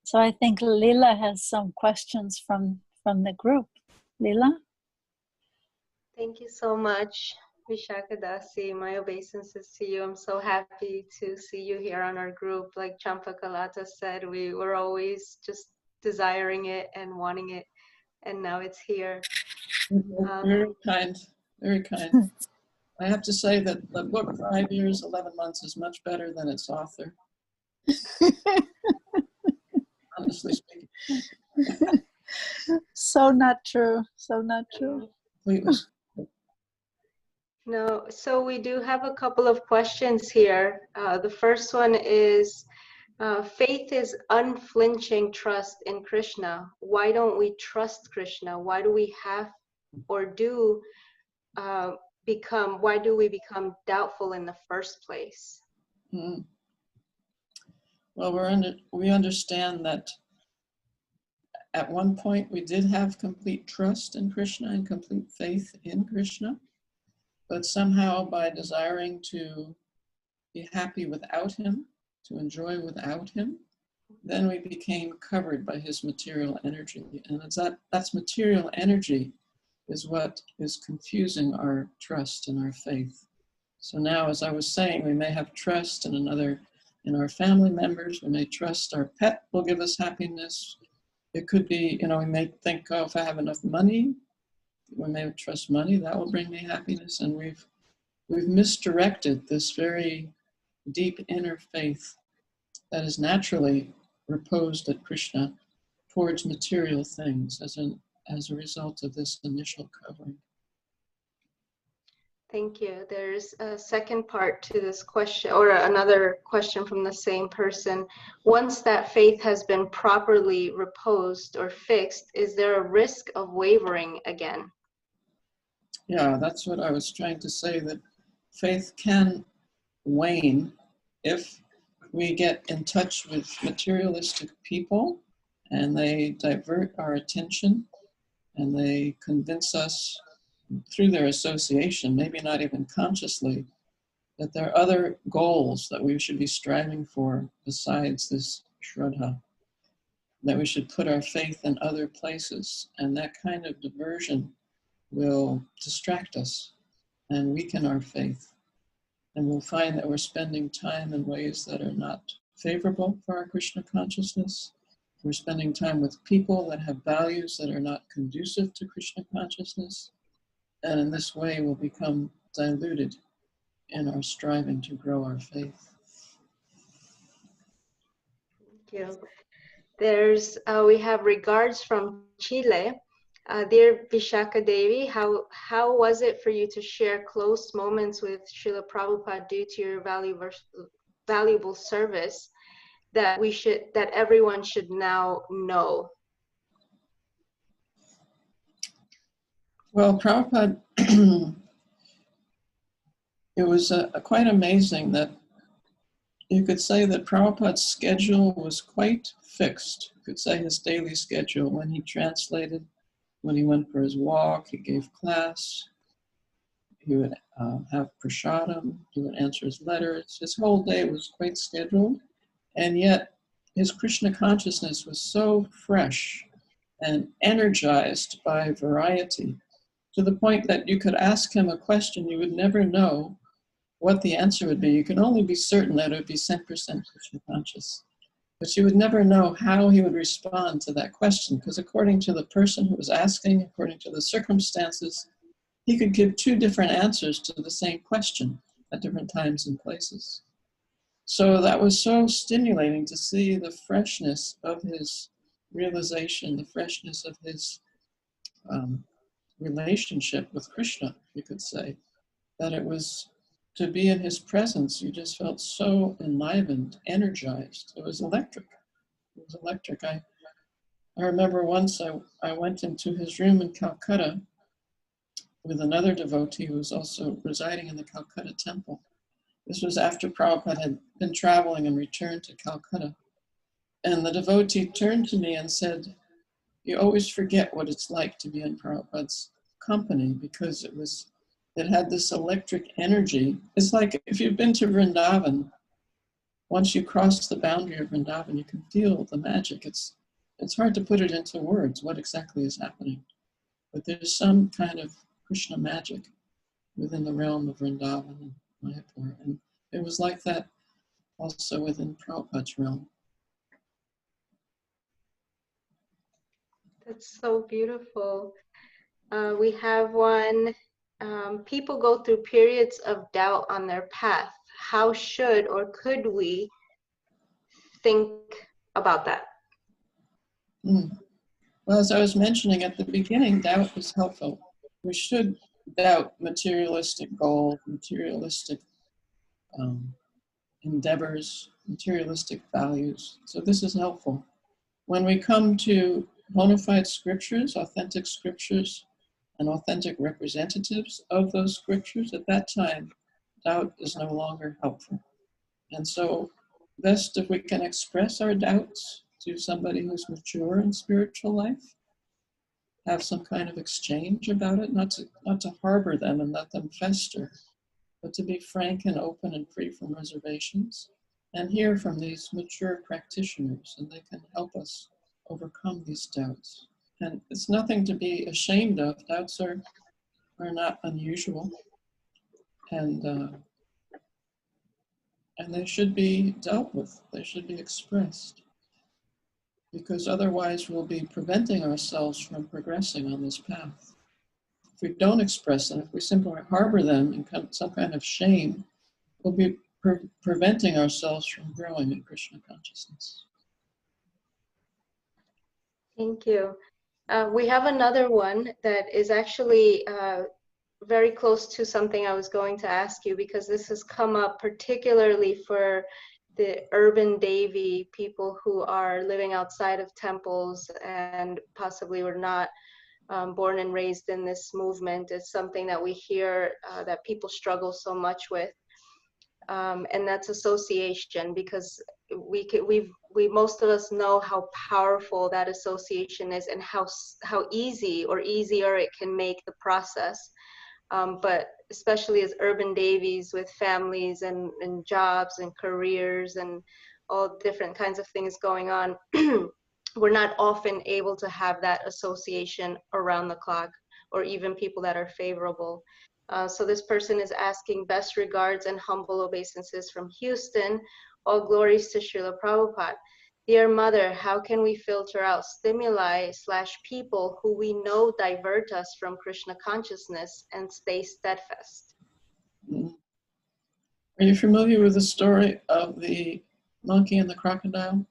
So I think Leela has some questions from the group. Leela? Thank you so much, Visakha Dasi. My obeisances to you. I'm so happy to see you here on our group. Like Champakalata said, we were always just desiring it and wanting it, and now it's here. Very kind, very kind. I have to say that the book 5 years, 11 months is much better than its author. Honestly speaking. So not true. So not true. Completely. No, so we do have a couple of questions here. The first one is, faith is unflinching trust in Krishna. Why don't we trust Krishna? Why do we have or do why do we become doubtful in the first place? Mm. Well, we understand that at one point we did have complete trust in Krishna and complete faith in Krishna, but somehow by desiring to be happy without him, to enjoy without him, then we became covered by his material energy. And it's that's material energy is what is confusing our trust and our faith. So now, as I was saying, we may have trust in in our family members. We may trust our pet will give us happiness. It could be, we may think, oh, if I have enough money, we may trust money, that will bring me happiness. And we've misdirected this very deep inner faith that is naturally reposed at Krishna towards material things as a result of this initial covering. Thank you. There's a second part to this question, or another question from the same person. Once that faith has been properly reposed or fixed, is there a risk of wavering again? Yeah, that's what I was trying to say, that faith can wane if we get in touch with materialistic people and they divert our attention and they convince us through their association, maybe not even consciously, that there are other goals that we should be striving for besides this Shraddha, that we should put our faith in other places, and that kind of diversion will distract us and weaken our faith. And we'll find that we're spending time in ways that are not favorable for our Krishna consciousness. We're spending time with people that have values that are not conducive to Krishna consciousness. And in this way, we'll become diluted in our striving to grow our faith. Thank you. We have regards from Chile. Dear Visakha Devi, how was it for you to share close moments with Srila Prabhupada due to your valuable service that everyone should now know? Well, Prabhupada, it was quite amazing that you could say that Prabhupada's schedule was quite fixed. You could say his daily schedule, when he translated, when he went for his walk, he gave class, he would have prasadam, he would answer his letters. His whole day was quite scheduled, and yet his Krishna consciousness was so fresh and energized by variety, to the point that you could ask him a question, you would never know what the answer would be. You can only be certain that it would be 100% Krishna conscious. But you would never know how he would respond to that question, because according to the person who was asking, according to the circumstances, he could give two different answers to the same question at different times and places. So that was so stimulating to see the freshness of his realization, the freshness of his relationship with Krishna, you could say, that it was to be in his presence, you just felt so enlivened, energized. It was electric. It was electric. I remember once I went into his room in Calcutta with another devotee who was also residing in the Calcutta temple. This was after Prabhupada had been traveling and returned to Calcutta. And the devotee turned to me and said, "You always forget what it's like to be in Prabhupada's company because it had this electric energy. It's like if you've been to Vrindavan, once you cross the boundary of Vrindavan, you can feel the magic. It's hard to put it into words, what exactly is happening. But there's some kind of Krishna magic within the realm of Vrindavan and Mayapur. And it was like that also within Prabhupada's realm. That's so beautiful. We have one, people go through periods of doubt on their path. How should or could we think about that? Well, as I was mentioning at the beginning, doubt is helpful. We should doubt materialistic goals, materialistic endeavors, materialistic values. So this is helpful. When we come to bona fide scriptures, and authentic representatives of those scriptures, at that time, doubt is no longer helpful. And so, best if we can express our doubts to somebody who's mature in spiritual life, have some kind of exchange about it, not to harbor them and let them fester, but to be frank and open and free from reservations, and hear from these mature practitioners, and they can help us overcome these doubts. And it's nothing to be ashamed of. Doubts are not unusual, and they should be dealt with. They should be expressed, because otherwise we'll be preventing ourselves from progressing on this path. If we don't express them, if we simply harbor them in some kind of shame, we'll be preventing ourselves from growing in Krishna consciousness. Thank you. We have another one that is actually very close to something I was going to ask you, because this has come up particularly for the urban Devi, people who are living outside of temples and possibly were not born and raised in this movement. It's something that we hear that people struggle so much with. And that's association, because we most of us know how powerful that association is, and how easy or easier it can make the process. But especially as urban Devis with families and jobs and careers and all different kinds of things going on, we're not often able to have that association around the clock, or even people that are favorable. So this person is asking, best regards and humble obeisances from Houston. All glories to Srila Prabhupada. Dear Mother, how can we filter out stimuli/people who we know divert us from Krishna consciousness and stay steadfast? Are you familiar with the story of the monkey and the crocodile?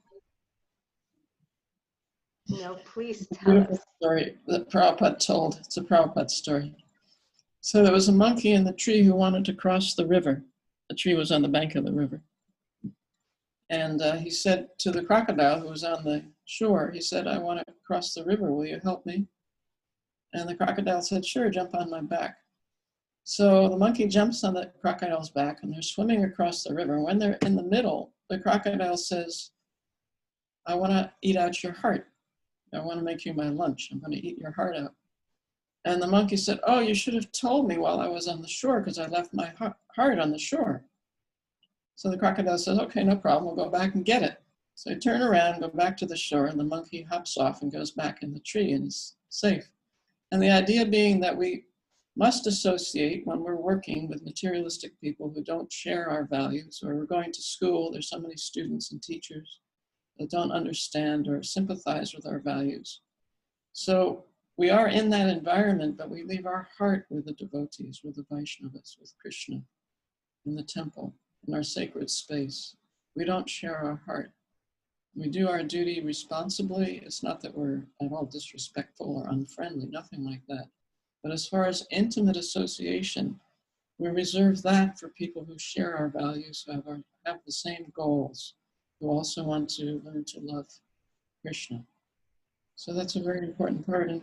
No, please tell us. Story that Prabhupada told. It's a Prabhupada story. So there was a monkey in the tree who wanted to cross the river. The tree was on the bank of the river. And he said to the crocodile who was on the shore, he said, I want to cross the river, will you help me? And the crocodile said, sure, jump on my back. So the monkey jumps on the crocodile's back, and they're swimming across the river. When they're in the middle, the crocodile says, I want to eat out your heart. I want to make you my lunch. I'm going to eat your heart out. And the monkey said, oh, you should have told me while I was on the shore, because I left my heart on the shore. So the crocodile says, okay, no problem, we'll go back and get it. So they turn around, go back to the shore, and the monkey hops off and goes back in the tree and is safe. And the idea being that we must associate when we're working with materialistic people who don't share our values, or we're going to school, there's so many students and teachers that don't understand or sympathize with our values. So we are in that environment, but we leave our heart with the devotees, with the Vaishnavas, with Krishna, in the temple, in our sacred space. We don't share our heart. We do our duty responsibly. It's not that we're at all disrespectful or unfriendly, nothing like that. But as far as intimate association, we reserve that for people who share our values, who have the same goals, who also want to learn to love Krishna. So that's a very important part. And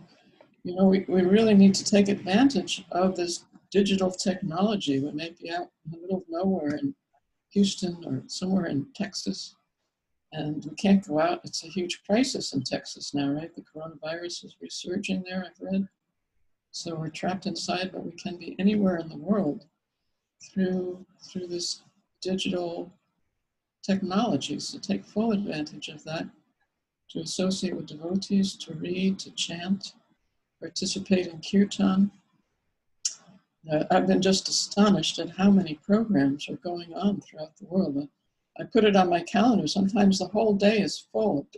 you know, we really need to take advantage of this digital technology. We may be out in the middle of nowhere in Houston or somewhere in Texas, and we can't go out. It's a huge crisis in Texas now, right? The coronavirus is resurging there, I've read. So we're trapped inside, but we can be anywhere in the world through this digital technologies, to take full advantage of that, to associate with devotees, to read, to chant, participate in kirtan. I've been just astonished at how many programs are going on throughout the world. I put it on my calendar. Sometimes the whole day is full.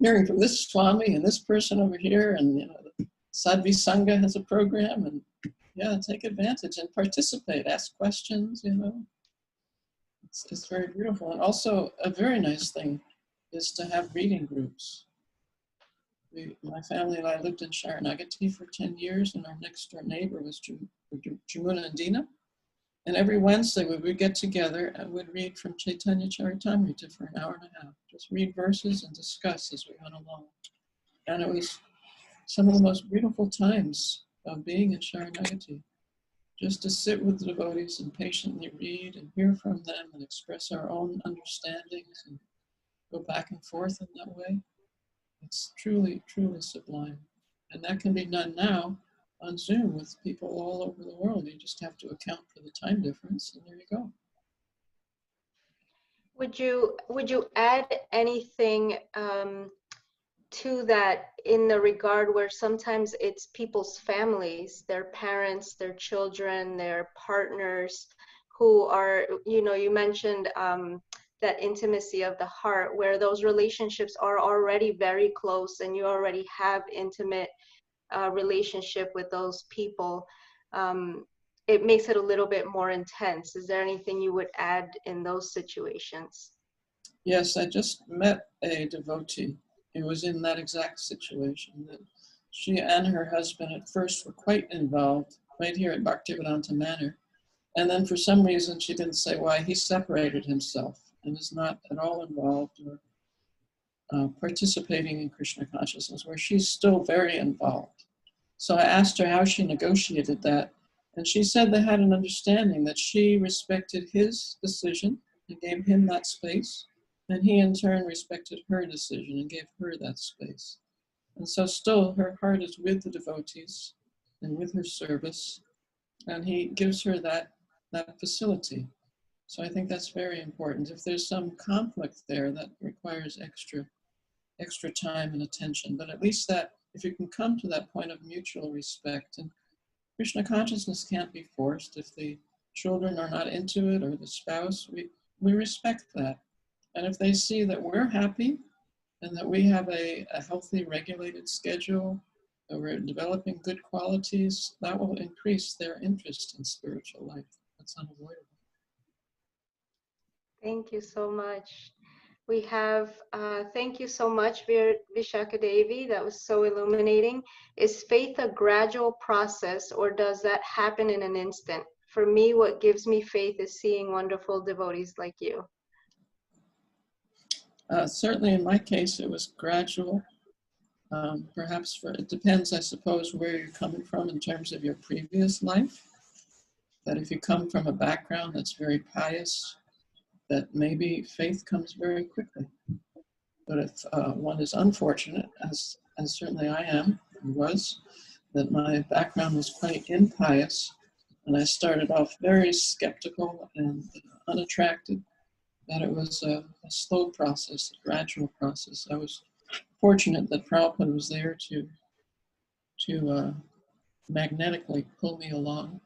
Hearing from this Swami and this person over here, and Sadhvi Sangha has a program, and take advantage and participate, ask questions, It's very beautiful. And also a very nice thing is to have reading groups. My family and I lived in Sharanagati for 10 years, and our next door neighbor was Jamuna and Dina. And every Wednesday we would get together and would read from Chaitanya Charitamrita for an hour and a half. Just read verses and discuss as we went along. And it was some of the most beautiful times of being in Sharanagati. Just to sit with the devotees and patiently read and hear from them and express our own understandings and go back and forth in that way. It's truly, truly sublime. And that can be done now on Zoom with people all over the world. You just have to account for the time difference, and there you go. Would you add anything to that in the regard where sometimes it's people's families, their parents, their children, their partners who are, you mentioned that intimacy of the heart, where those relationships are already very close and you already have intimate relationship with those people. It makes it a little bit more intense. Is there anything you would add in those situations? Yes, I just met a devotee. It was in that exact situation that she and her husband at first were quite involved right here at Bhaktivedanta Manor. And then for some reason, she didn't say why, he separated himself and is not at all involved or participating in Krishna consciousness, where she's still very involved. So I asked her how she negotiated that. And she said they had an understanding that she respected his decision and gave him that space. And he in turn respected her decision and gave her that space. And so still her heart is with the devotees and with her service. And he gives her that facility. So I think that's very important. If there's some conflict there, that requires extra time and attention. But at least that, if you can come to that point of mutual respect, and Krishna consciousness can't be forced. If the children are not into it or the spouse, we respect that. And if they see that we're happy and that we have a healthy, regulated schedule, that we're developing good qualities, that will increase their interest in spiritual life. That's unavoidable. Thank you so much. We have, thank you so much, Visakha Devi. That was so illuminating. Is faith a gradual process, or does that happen in an instant? For me, what gives me faith is seeing wonderful devotees like you. Certainly in my case, it was gradual. Perhaps it depends, I suppose, where you're coming from in terms of your previous life. That if you come from a background that's very pious, that maybe faith comes very quickly. But if one is unfortunate, as certainly I am, was, that my background was quite impious, and I started off very skeptical and unattracted, that it was a slow process, a gradual process. I was fortunate that Prabhupada was there to magnetically pull me along.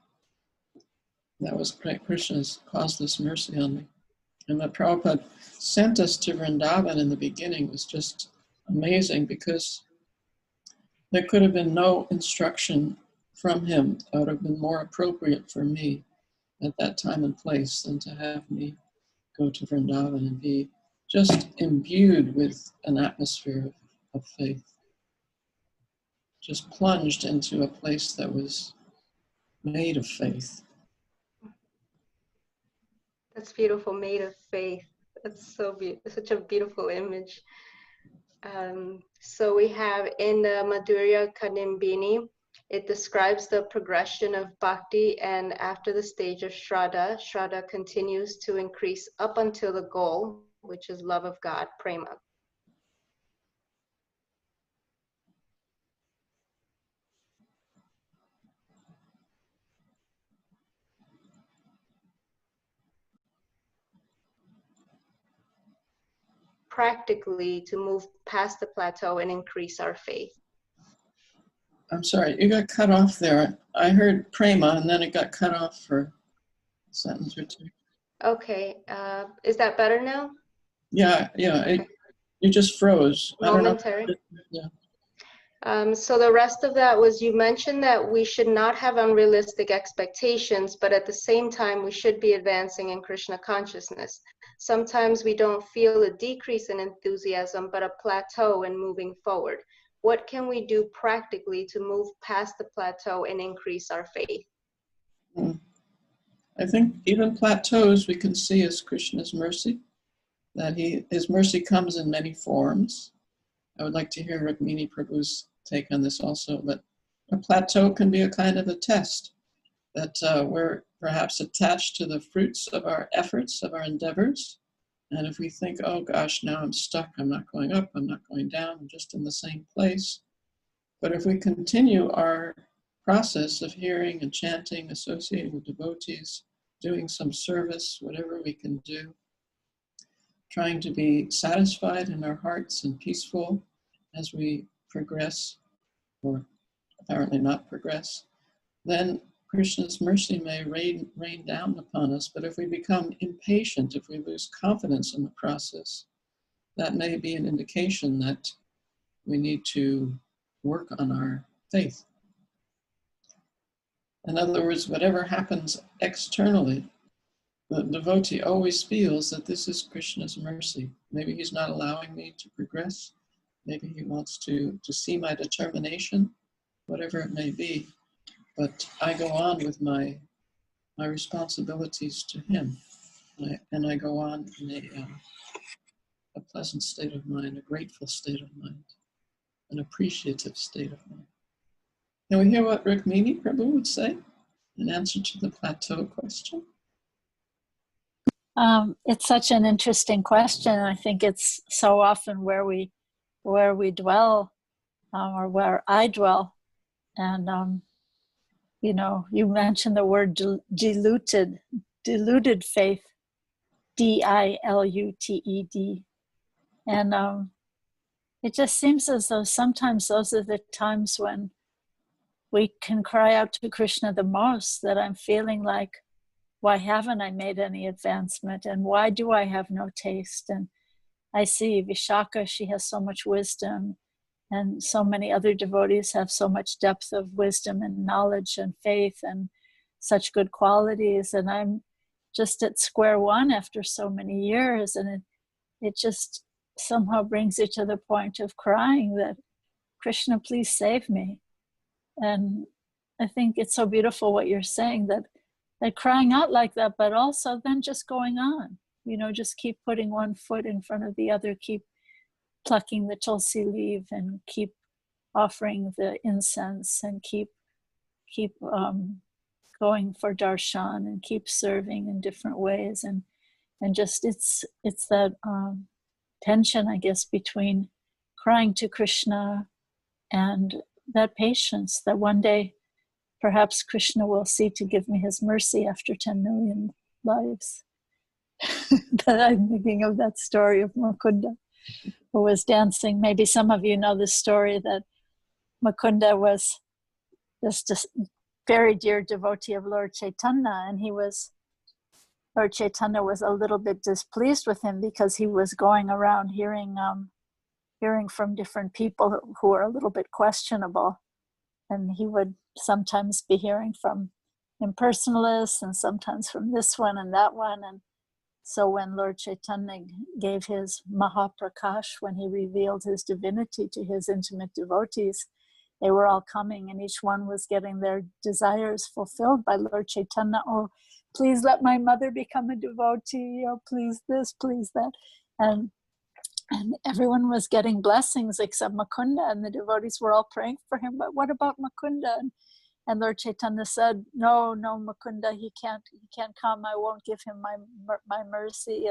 That was Krishna's causeless mercy on me. And that Prabhupada sent us to Vrindavan in the beginning was just amazing, because there could have been no instruction from him that would have been more appropriate for me at that time and place than to have me go to Vrindavan and be just imbued with an atmosphere of faith. Just plunged into a place that was made of faith. That's beautiful, made of faith. That's so beautiful, such a beautiful image. So we have in the Madhurya Kadimbini, it describes the progression of bhakti, and after the stage of Shraddha continues to increase up until the goal, which is love of God, prema. practically to move past the plateau and increase our faith? I'm sorry, you got cut off there. I heard prema and then it got cut off for a sentence or two. Okay, is that better now? Yeah, Okay. you just froze. Momentary. I don't know. Yeah. So the rest of that was, you mentioned that we should not have unrealistic expectations, but at the same time, we should be advancing in Krishna consciousness. Sometimes we don't feel a decrease in enthusiasm, but a plateau in moving forward. What can we do practically to move past the plateau and increase our faith? I think even plateaus we can see as Krishna's mercy, that his mercy comes in many forms. I would like to hear Rukmini Prabhu's take on this also, but a plateau can be a kind of a test that we're perhaps attached to the fruits of our efforts, of our endeavors. And if we think, oh gosh, now I'm stuck, I'm not going up, I'm not going down, I'm just in the same place. But if we continue our process of hearing and chanting, associating with devotees, doing some service, whatever we can do, trying to be satisfied in our hearts and peaceful as we progress, or apparently not progress, then Krishna's mercy may rain down upon us. But if we become impatient, if we lose confidence in the process, that may be an indication that we need to work on our faith. In other words, whatever happens externally, the devotee always feels that this is Krishna's mercy. Maybe he's not allowing me to progress. Maybe he wants to see my determination, whatever it may be. But I go on with my responsibilities to him. And I go on in a pleasant state of mind, a grateful state of mind, an appreciative state of mind. Can we hear what Rukmini Prabhu would say in answer to the plateau question? It's such an interesting question. I think it's so often where we dwell, or where I dwell. And you mentioned the word diluted faith, diluted, and it just seems as though sometimes those are the times when we can cry out to Krishna the most, that I'm feeling like, why haven't I made any advancement? And why do I have no taste? And I see Visakha, she has so much wisdom, and so many other devotees have so much depth of wisdom and knowledge and faith and such good qualities. And I'm just at square one after so many years. And it just somehow brings you to the point of crying that, Krishna, please save me. And I think it's so beautiful what you're saying, that crying out like that, but also then just going on, just keep putting one foot in front of the other, keep plucking the tulsi leaf and keep offering the incense and keep going for darshan and keep serving in different ways. And just it's that tension, I guess, between crying to Krishna and that patience that one day perhaps Krishna will see to give me his mercy after 10 million lives. That I'm thinking of that story of Mukunda, who was dancing. Maybe some of you know the story that Mukunda was this very dear devotee of Lord Chaitanya, and Lord Chaitanya was a little bit displeased with him because he was going around hearing from different people who were a little bit questionable. And he would sometimes be hearing from impersonalists and sometimes from this one and that one. And so when Lord Chaitanya gave his Mahaprakash, when he revealed his divinity to his intimate devotees, they were all coming and each one was getting their desires fulfilled by Lord Chaitanya. Oh, please let my mother become a devotee. Oh, please this, please that. And everyone was getting blessings except Mukunda, and the devotees were all praying for him. But what about Mukunda? And Lord Chaitanya said, no, Mukunda, he can't come. I won't give him my mercy.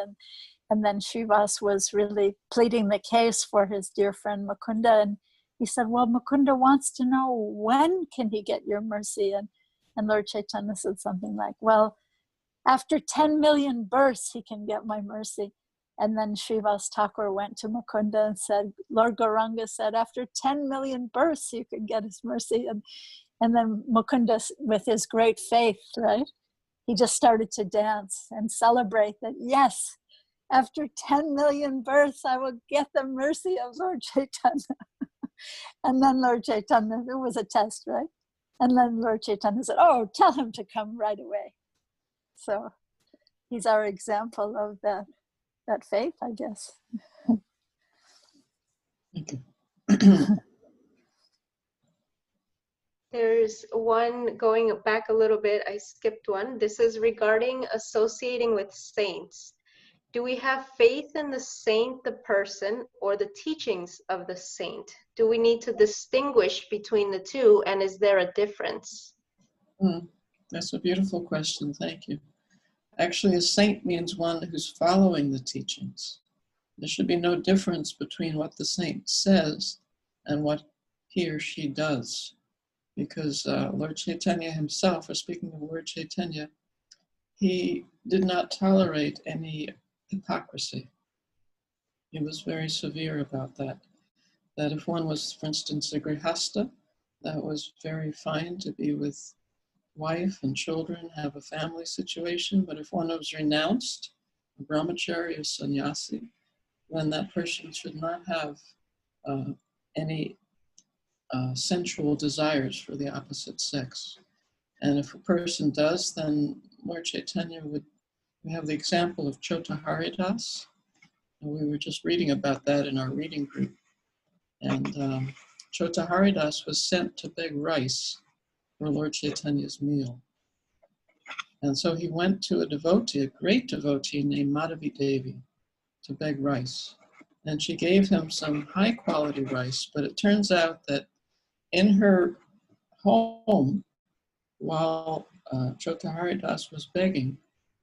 And then Srivas was really pleading the case for his dear friend Mukunda. And he said, well, Mukunda wants to know, when can he get your mercy? And Lord Chaitanya said something like, well, after 10 million births, he can get my mercy. And then Srivas Thakur went to Mukunda and said, Lord Gauranga said, after 10 million births, you could get his mercy. And then Mukunda, with his great faith, right? He just started to dance and celebrate that, yes, after 10 million births, I will get the mercy of Lord Chaitanya. And then Lord Chaitanya, it was a test, right? And then Lord Chaitanya said, oh, tell him to come right away. So he's our example of that faith, I guess. Thank you. There's one going back a little bit. I skipped one. This is regarding associating with saints. Do we have faith in the saint, the person, or the teachings of the saint? Do we need to distinguish between the two, and is there a difference? That's a beautiful question. Thank you. Actually, a saint means one who's following the teachings. There should be no difference between what the saint says and what he or she does. Because Lord Chaitanya himself, or speaking of Lord Chaitanya, he did not tolerate any hypocrisy. He was very severe about that. That if one was, for instance, a grihasta, that was very fine to be with wife and children, have a family situation. But if one was renounced, a brahmachari or sannyasi, then that person should not have any sensual desires for the opposite sex. And if a person does, then Lord Chaitanya would, we have the example of Chota Haridas, and we were just reading about that in our reading group. And Chota Haridas was sent to beg rice for Lord Chaitanya's meal. And so he went to a devotee, a great devotee named Madhavi Devi, to beg rice. And she gave him some high quality rice, but it turns out that in her home, while Chota Haridas was begging,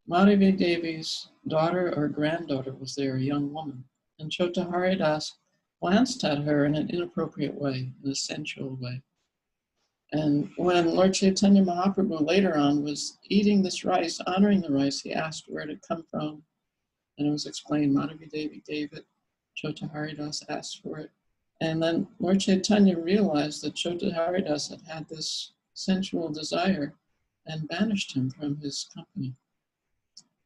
Madhavi Devi's daughter or granddaughter was there, a young woman. And Chota Haridas glanced at her in an inappropriate way, in a sensual way. And when Lord Chaitanya Mahaprabhu later on was eating this rice, honoring the rice, he asked where it had come from. And it was explained, Madhavi Devi gave it, Chota Haridas asked for it. And then Lord Chaitanya realized that Chota Haridas had had this sensual desire and banished him from his company.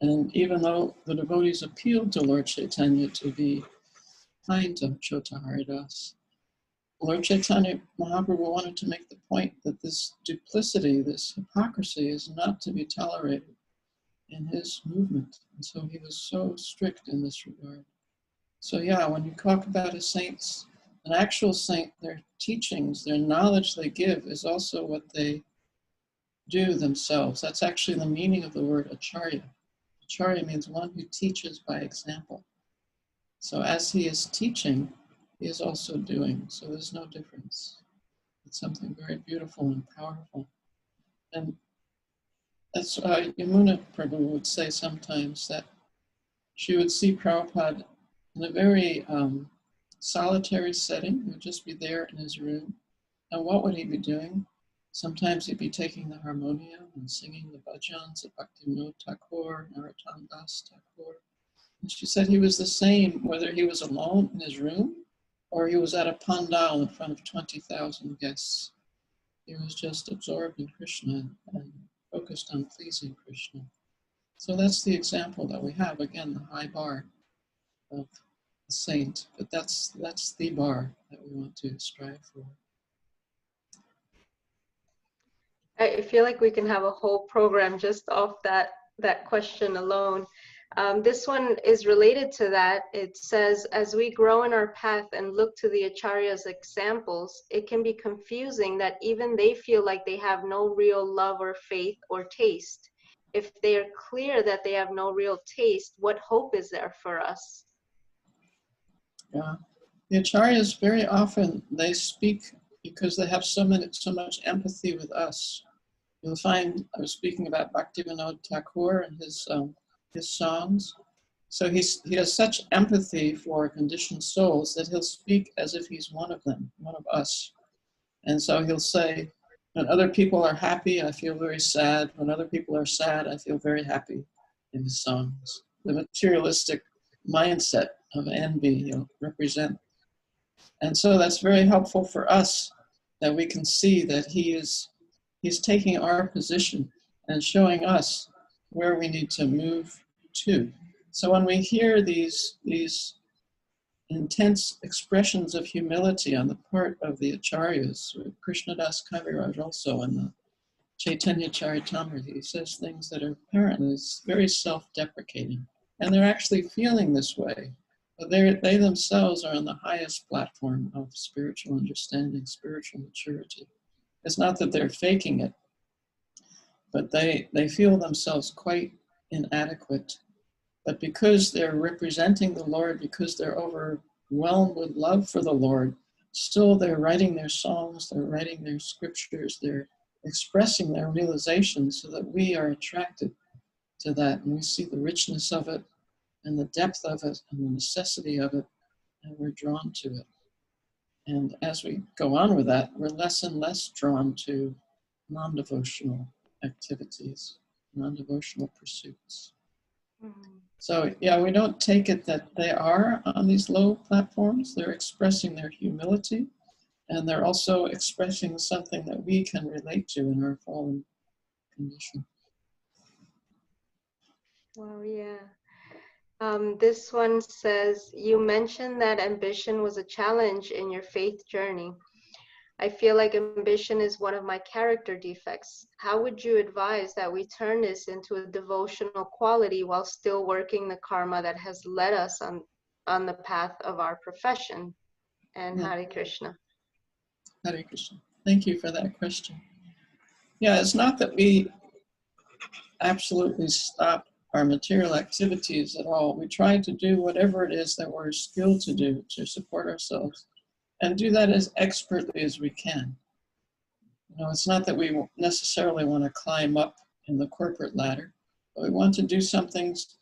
And even though the devotees appealed to Lord Chaitanya to be kind to Chota Haridas, Lord Chaitanya Mahaprabhu wanted to make the point that this duplicity, this hypocrisy is not to be tolerated in his movement. And so he was so strict in this regard. So yeah, when you talk about a saint's, an actual saint, their teachings, their knowledge they give is also what they do themselves. That's actually the meaning of the word acharya. Acharya means one who teaches by example. So as he is teaching, he is also doing. So there's no difference. It's something very beautiful and powerful. And that's Yamuna Prabhu would say sometimes that she would see Prabhupada in a very solitary setting. He would just be there in his room. And what would he be doing? Sometimes he'd be taking the harmonium and singing the bhajans of Bhaktivinoda Thakur, Narottam Das Thakur. And she said he was the same whether he was alone in his room or he was at a pandal in front of 20,000 guests. He was just absorbed in Krishna and focused on pleasing Krishna. So that's the example that we have. Again, the high bar of a saint, but that's the bar that we want to strive for. I feel like we can have a whole program just off that question alone. This one is related to that. It says, as we grow in our path and look to the acharyas' examples, it can be confusing that even they feel like they have no real love or faith or taste. If they are clear that they have no real taste, what hope is there for us? Yeah, the acharyas very often, they speak because they have so much empathy with us. You'll find, I was speaking about Bhaktivinoda Thakur and his songs. So he has such empathy for conditioned souls that he'll speak as if he's one of them, one of us. And so he'll say, when other people are happy, I feel very sad. When other people are sad, I feel very happy in his songs. The materialistic mindset of envy he'll represent. And so that's very helpful for us, that we can see that he's taking our position and showing us where we need to move to. So when we hear these intense expressions of humility on the part of the acharyas, Krishnadas Kaviraj also in the Chaitanya Charitamrita, he says things that are apparently very self-deprecating. And they're actually feeling this way. But they themselves are on the highest platform of spiritual understanding, spiritual maturity. It's not that they're faking it, but they feel themselves quite inadequate. But because they're representing the Lord, because they're overwhelmed with love for the Lord, still they're writing their songs, they're writing their scriptures, they're expressing their realizations so that we are attracted to that. And we see the richness of it and the depth of it and the necessity of it, and we're drawn to it. And as we go on with that, we're less and less drawn to non-devotional activities, non-devotional pursuits. So yeah, we don't take it that they are on these low platforms. They're expressing their humility, and they're also expressing something that we can relate to in our fallen condition. Wow, yeah. This one says, you mentioned that ambition was a challenge in your faith journey. I feel like ambition is one of my character defects. How would you advise that we turn this into a devotional quality while still working the karma that has led us on the path of our profession? And Hare Krishna. Hare Krishna. Thank you for that question. Yeah, it's not that we absolutely stop our material activities at all. We try to do whatever it is that we're skilled to do to support ourselves, and do that as expertly as we can. You know, it's not that we necessarily want to climb up in the corporate ladder, but we want to do some things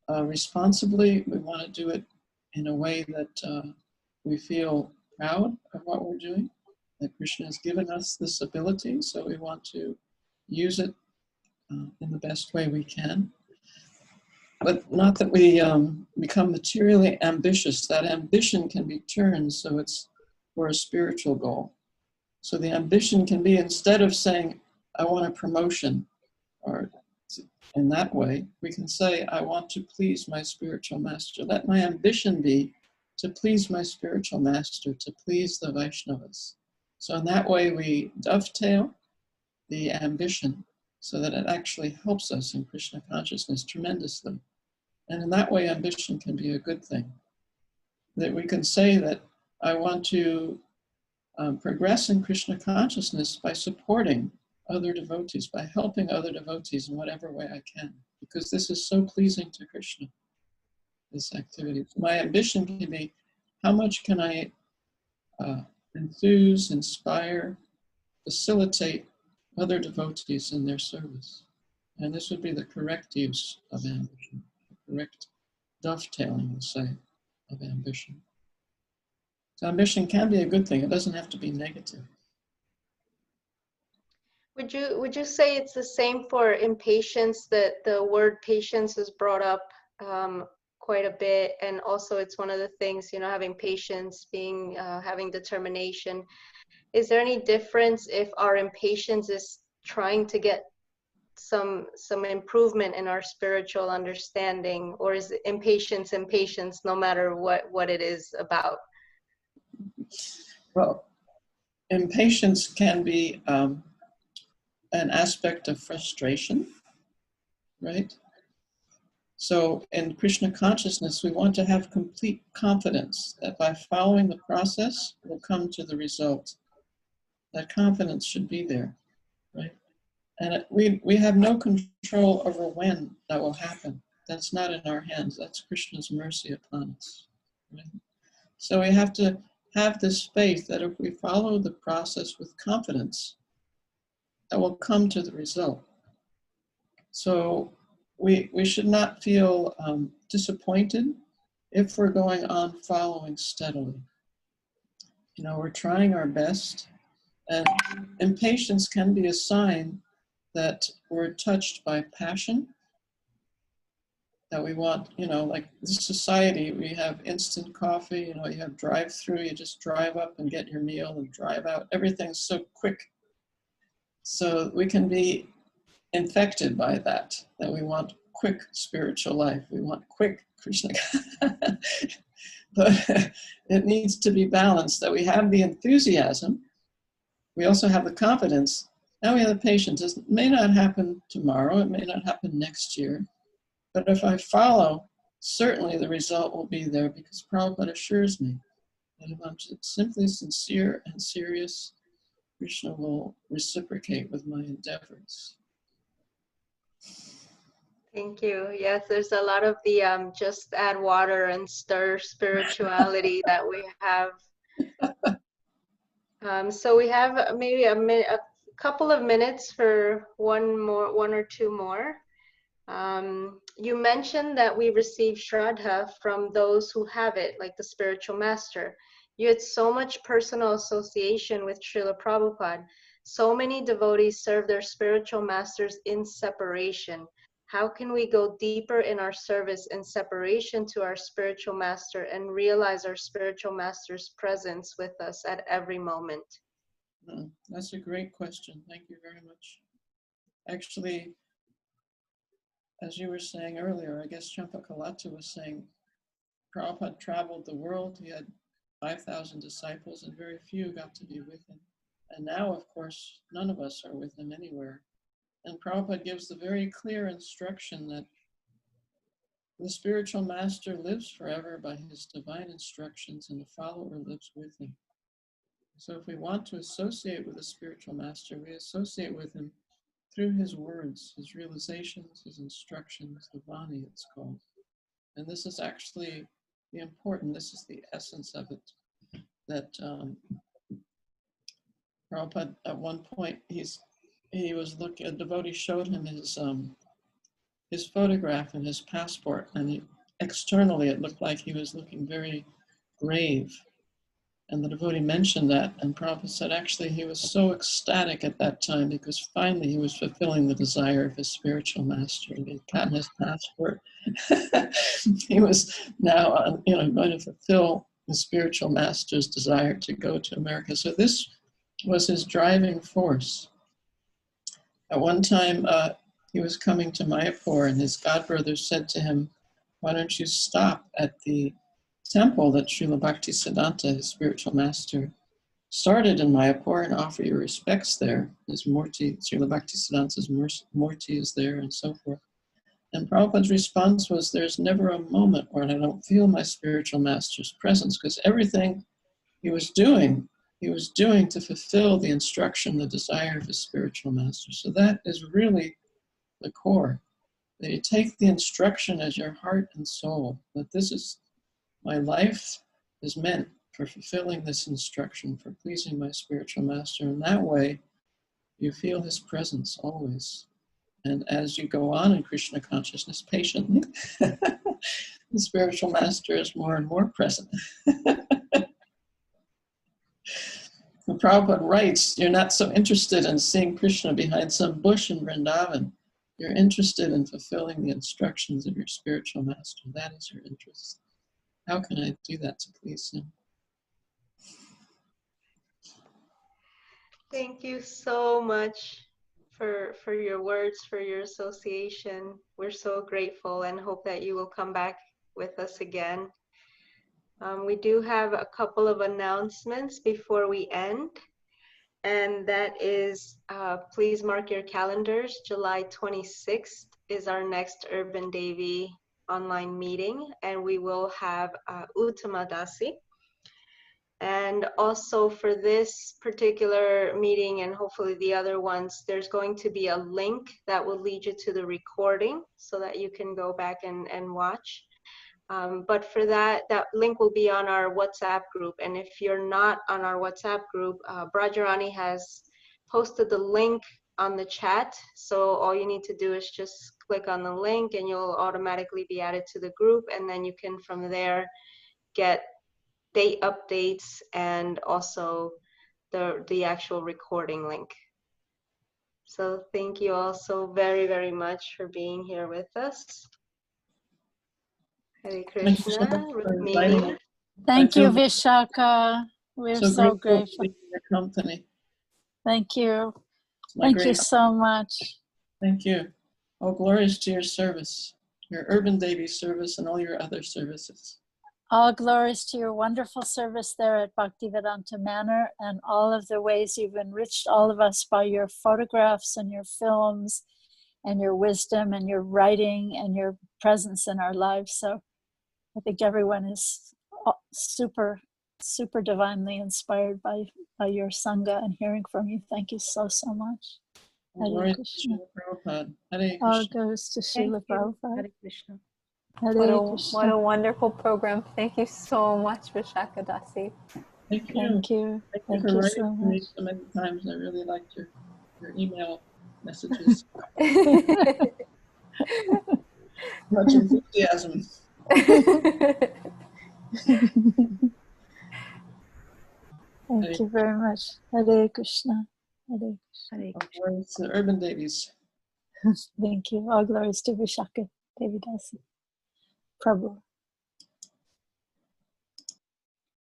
responsibly. We want to do it in a way that we feel proud of what we're doing, that Krishna has given us this ability, so we want to use it in the best way we can. But not that we become materially ambitious. That ambition can be turned so it's for a spiritual goal. So the ambition can be, instead of saying, I want a promotion, or in that way, we can say, I want to please my spiritual master. Let my ambition be to please my spiritual master, to please the Vaishnavas. So in that way, we dovetail the ambition so that it actually helps us in Krishna consciousness tremendously. And in that way, ambition can be a good thing. That we can say that I want to progress in Krishna consciousness by supporting other devotees, by helping other devotees in whatever way I can, because this is so pleasing to Krishna, this activity. So my ambition can be, how much can I enthuse, inspire, facilitate other devotees in their service? And this would be the correct use of ambition, the correct dovetailing, we'll say, of ambition. So ambition can be a good thing. It doesn't have to be negative. Would you say it's the same for impatience, that the word patience is brought up quite a bit, and also it's one of the things, you know, having patience, being having determination. Is there any difference if our impatience is trying to get some improvement in our spiritual understanding, or is impatience no matter what it is about? Well, impatience can be an aspect of frustration, right? So in Krishna consciousness, we want to have complete confidence that by following the process, we'll come to the result. That confidence should be there, right? And we have no control over when that will happen. That's not in our hands. That's Krishna's mercy upon us, right? So we have to have this faith that if we follow the process with confidence, that will come to the result. So we should not feel disappointed if we're going on following steadily. You know, we're trying our best, and impatience can be a sign that we're touched by passion, that we want, you know, like this society, we have instant coffee, you know, you have drive-through, you just drive up and get your meal and drive out. Everything's so quick. So we can be infected by that we want quick spiritual life. We want quick Krishna. But it needs to be balanced, that we have the enthusiasm. We also have the confidence. Now we have the patience. It may not happen tomorrow. It may not happen next year. But if I follow, certainly the result will be there, because Prabhupada assures me that if I'm simply sincere and serious, Krishna will reciprocate with my endeavors. Thank you. Yes, there's a lot of the just add water and stir spirituality that we have. So we have maybe a couple of minutes for one or two more. You mentioned that we receive Shraddha from those who have it, like the spiritual master. You had so much personal association with Srila Prabhupada. So many devotees serve their spiritual masters in separation. How can we go deeper in our service in separation to our spiritual master and realize our spiritual master's presence with us at every moment? That's a great question. Thank you very much. Actually, as you were saying earlier, I guess Champakalata was saying, Prabhupada traveled the world. He had 5,000 disciples and very few got to be with him. And now, of course, none of us are with him anywhere. And Prabhupada gives the very clear instruction that the spiritual master lives forever by his divine instructions, and the follower lives with him. So if we want to associate with the spiritual master, we associate with him through his words, his realizations, his instructions, the wane it's called. And this is actually the important, this is the essence of it, that Prabhupada at one point, he was looking, a devotee showed him his photograph and his passport, and externally it looked like he was looking very grave. And the devotee mentioned that, and Prabhupada said actually he was so ecstatic at that time because finally he was fulfilling the desire of his spiritual master. He had gotten his passport. He was now going to fulfill the spiritual master's desire to go to America. So this was his driving force. At one time, he was coming to Mayapur, and his godbrother said to him, "Why don't you stop at the temple that Srila Bhaktisiddhanta, his spiritual master, started in Mayapur, and offer your respects there. His Murti, Srila Bhaktisiddhanta's Murti is there," and so forth. And Prabhupada's response was, "There's never a moment where I don't feel my spiritual master's presence," because everything he was doing to fulfill the instruction, the desire of his spiritual master. So that is really the core, that you take the instruction as your heart and soul, that this is my life is meant for fulfilling this instruction, for pleasing my spiritual master. And that way, you feel his presence always. And as you go on in Krishna consciousness patiently, the spiritual master is more and more present. The Prabhupada writes, you're not so interested in seeing Krishna behind some bush in Vrindavan. You're interested in fulfilling the instructions of your spiritual master. That is your interest. How can I do that to please him? Thank you so much for your words, for your association. We're so grateful and hope that you will come back with us again. We do have a couple of announcements before we end, and that is, please mark your calendars. July 26th is our next Urban Devi online meeting, and we will have Uttama Dasi. And also for this particular meeting, and hopefully the other ones, there's going to be a link that will lead you to the recording so that you can go back and watch. But for that link will be on our WhatsApp group. And if you're not on our WhatsApp group, Brajarani has posted the link on the chat. So all you need to do is just click on the link and you'll automatically be added to the group. And then you can from there get date updates and also the actual recording link. So thank you all so very, very much for being here with us. Hare Thank you so Krishna, much for inviting Rukmini. me. Thank I you, feel Vishaka. We're so so grateful to grateful. be in your company. Thank you. It's my Thank you great. so much. Thank you. All glories to your service, your Urban Devi service, and all your other services. All glories to your wonderful service there at Bhaktivedanta Manor and all of the ways you've enriched all of us by your photographs and your films and your wisdom and your writing and your presence in our lives. So I think everyone is super, super divinely inspired by your Sangha and hearing from you. Thank you so, so much. All Hare glories to Krishna. Srila Prabhupada. Hare All Krishna. goes to Thank Srila you. Prabhupada. Hare Krishna. Hare What Krishna. a wonderful program. Thank you so much, Visakha Dasi. Thank you. Thank you. Thank you Thank for you writing so to me much. so many times. I really liked your email messages. Much enthusiasm. Thank you very much. Hare Krishna. Hare Krishna. Hare All Krishna. glories to Urban Devis. Thank you. All glories to Visakha Devi Dasi. Prabhu.